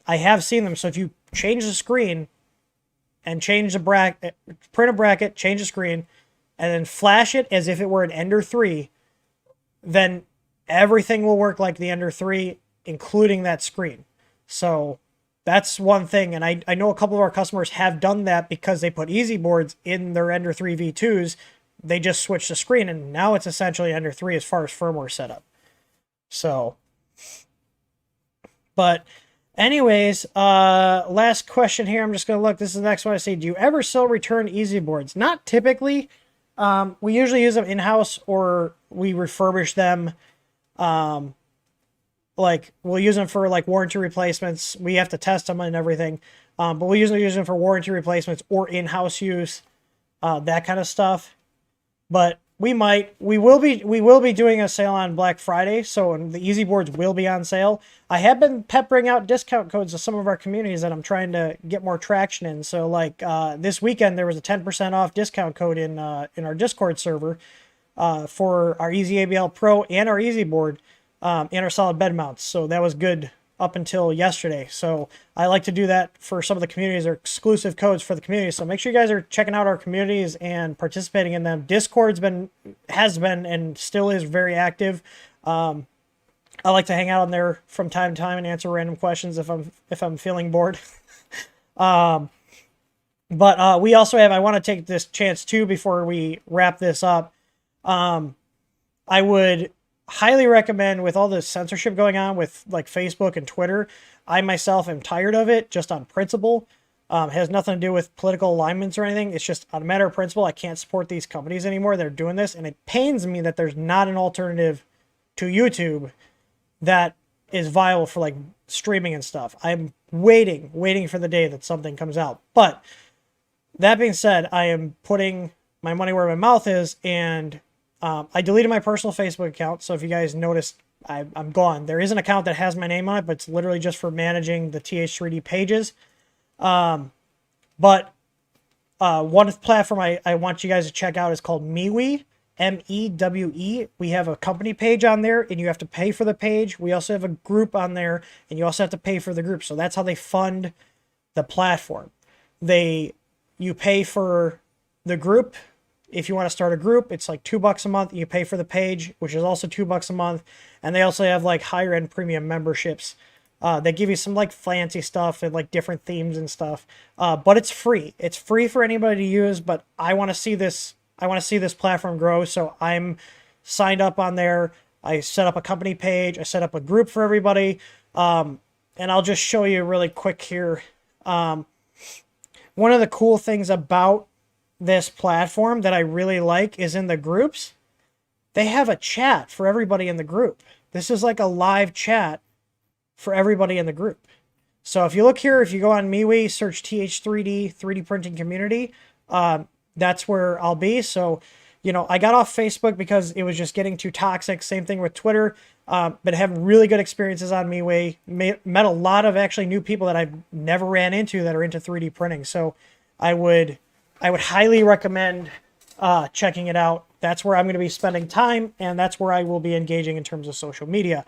have seen them. So if you change the screen and change the bracket, print a bracket, change the screen, and then flash it as if it were an Ender 3, then everything will work like the Ender 3, including that screen. So that's one thing. And I know a couple of our customers have done that because they put easy boards in their Ender 3 V2s. They just switched the screen, and now it's essentially Ender 3 as far as firmware setup. So, but anyways, last question here. I'm just going to look. This is the next one I see. Do you ever sell return easy boards? Not typically. We usually use them in-house, or we refurbish them. Like, we'll use them for like warranty replacements. We have to test them and everything. But we usually use them for warranty replacements or in-house use, that kind of stuff. But we will be doing a sale on Black Friday, so the easy boards will be on sale. I have been peppering out discount codes to some of our communities that I'm trying to get more traction in. So like this weekend there was a 10% off discount code in our Discord server for our Easy ABL Pro and our easy board and our solid bed mounts. So that was good up until yesterday. So I like to do that for some of the communities, or exclusive codes for the community. So make sure you guys are checking out our communities and participating in them. Discord's has been and still is very active. I like to hang out on there from time to time and answer random questions if I'm feeling bored. But we also have, I want to take this chance too before we wrap this up. I would highly recommend, with all the censorship going on with like Facebook and Twitter, I myself am tired of it just on principle. It has nothing to do with political alignments or anything. It's just on a matter of principle. I can't support these companies anymore. They're doing this, and it pains me that there's not an alternative to YouTube that is viable for like streaming and stuff. I'm waiting for the day that something comes out. But that being said, I am putting my money where my mouth is, and I deleted my personal Facebook account, so if you guys noticed, I'm gone. There is an account that has my name on it, but it's literally just for managing the TH3D pages. But one platform I want you guys to check out is called MeWe, M-E-W-E. We have a company page on there, and you have to pay for the page. We also have a group on there, and you also have to pay for the group. So that's how they fund the platform. You pay for the group. If you want to start a group, it's like $2 a month. You pay for the page, which is also $2 a month. And they also have like higher end premium memberships. They give you some like fancy stuff and like different themes and stuff. But it's free. It's free for anybody to use. But I want to see this. I want to see this platform grow. So I'm signed up on there. I set up a company page. I set up a group for everybody. And I'll just show you really quick here. One of the cool things about this platform that I really like is in the groups, they have a chat for everybody in the group. This is like a live chat for everybody in the group. So if you look here, if you go on MeWe, search TH3D 3D printing community, that's where I'll be. So, you know, I got off Facebook because it was just getting too toxic. Same thing with Twitter, but have really good experiences on MeWe. Met a lot of actually new people that I've never ran into that are into 3D printing. So I would highly recommend checking it out. That's where I'm going to be spending time, and that's where I will be engaging in terms of social media.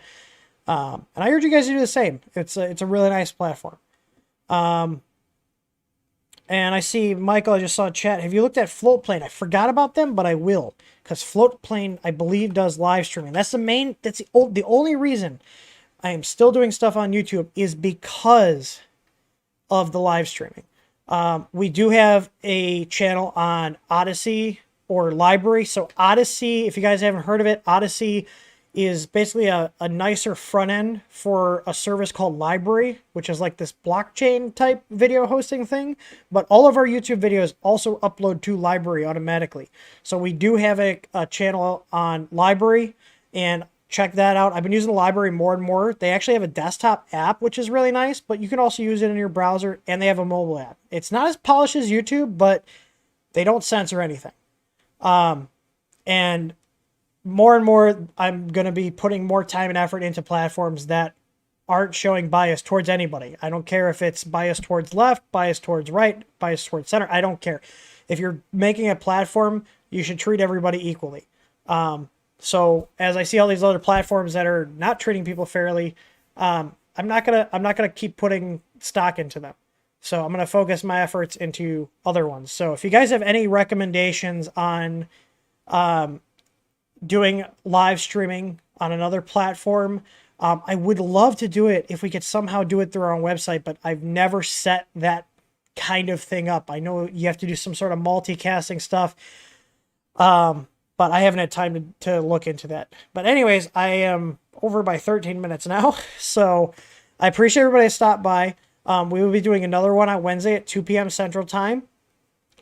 And I urge you guys to do the same. It's a really nice platform. And I see Michael, I just saw chat. Have you looked at Floatplane? I forgot about them, but I will, because Floatplane, I believe, does live streaming. That's the only reason I am still doing stuff on YouTube is because of the live streaming. We do have a channel on Odyssey or Library. So Odyssey, if you guys haven't heard of it, Odyssey is basically a nicer front end for a service called Library, which is like this blockchain type video hosting thing. But all of our YouTube videos also upload to Library automatically. So we do have a channel on Library, and check that out. I've been using the Library more and more. They actually have a desktop app, which is really nice, but you can also use it in your browser, and they have a mobile app. It's not as polished as YouTube, but they don't censor anything. And more, I'm going to be putting more time and effort into platforms that aren't showing bias towards anybody. I don't care if it's bias towards left, bias towards right, bias towards center. I don't care. If you're making a platform, you should treat everybody equally. So as I see all these other platforms that are not treating people fairly, I'm not gonna keep putting stock into them. So I'm going to focus my efforts into other ones. So if you guys have any recommendations on doing live streaming on another platform, I would love to do it if we could somehow do it through our own website, but I've never set that kind of thing up. I know you have to do some sort of multicasting stuff, but I haven't had time to look into that. But anyways, I am over by 13 minutes now, so I appreciate everybody that stopped by. We will be doing another one on Wednesday at 2 p.m. Central Time.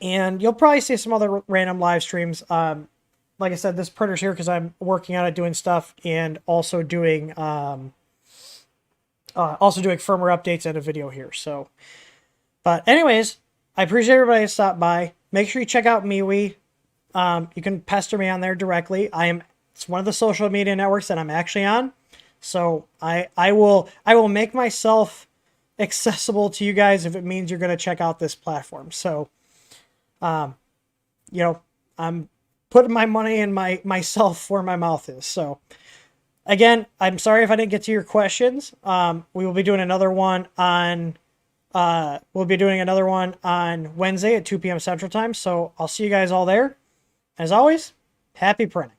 And you'll probably see some other random live streams. Like I said, this printer's here because I'm working on it, doing stuff, and also doing firmware updates and a video here. So, but anyways, I appreciate everybody that stopped by. Make sure you check out MeWe. You can pester me on there directly. It's one of the social media networks that I'm actually on. So I will make myself accessible to you guys if it means you're going to check out this platform. So, I'm putting my money in myself where my mouth is. So again, I'm sorry if I didn't get to your questions. We will be doing another one on Wednesday at 2 p.m. Central Time. So I'll see you guys all there. As always, happy printing.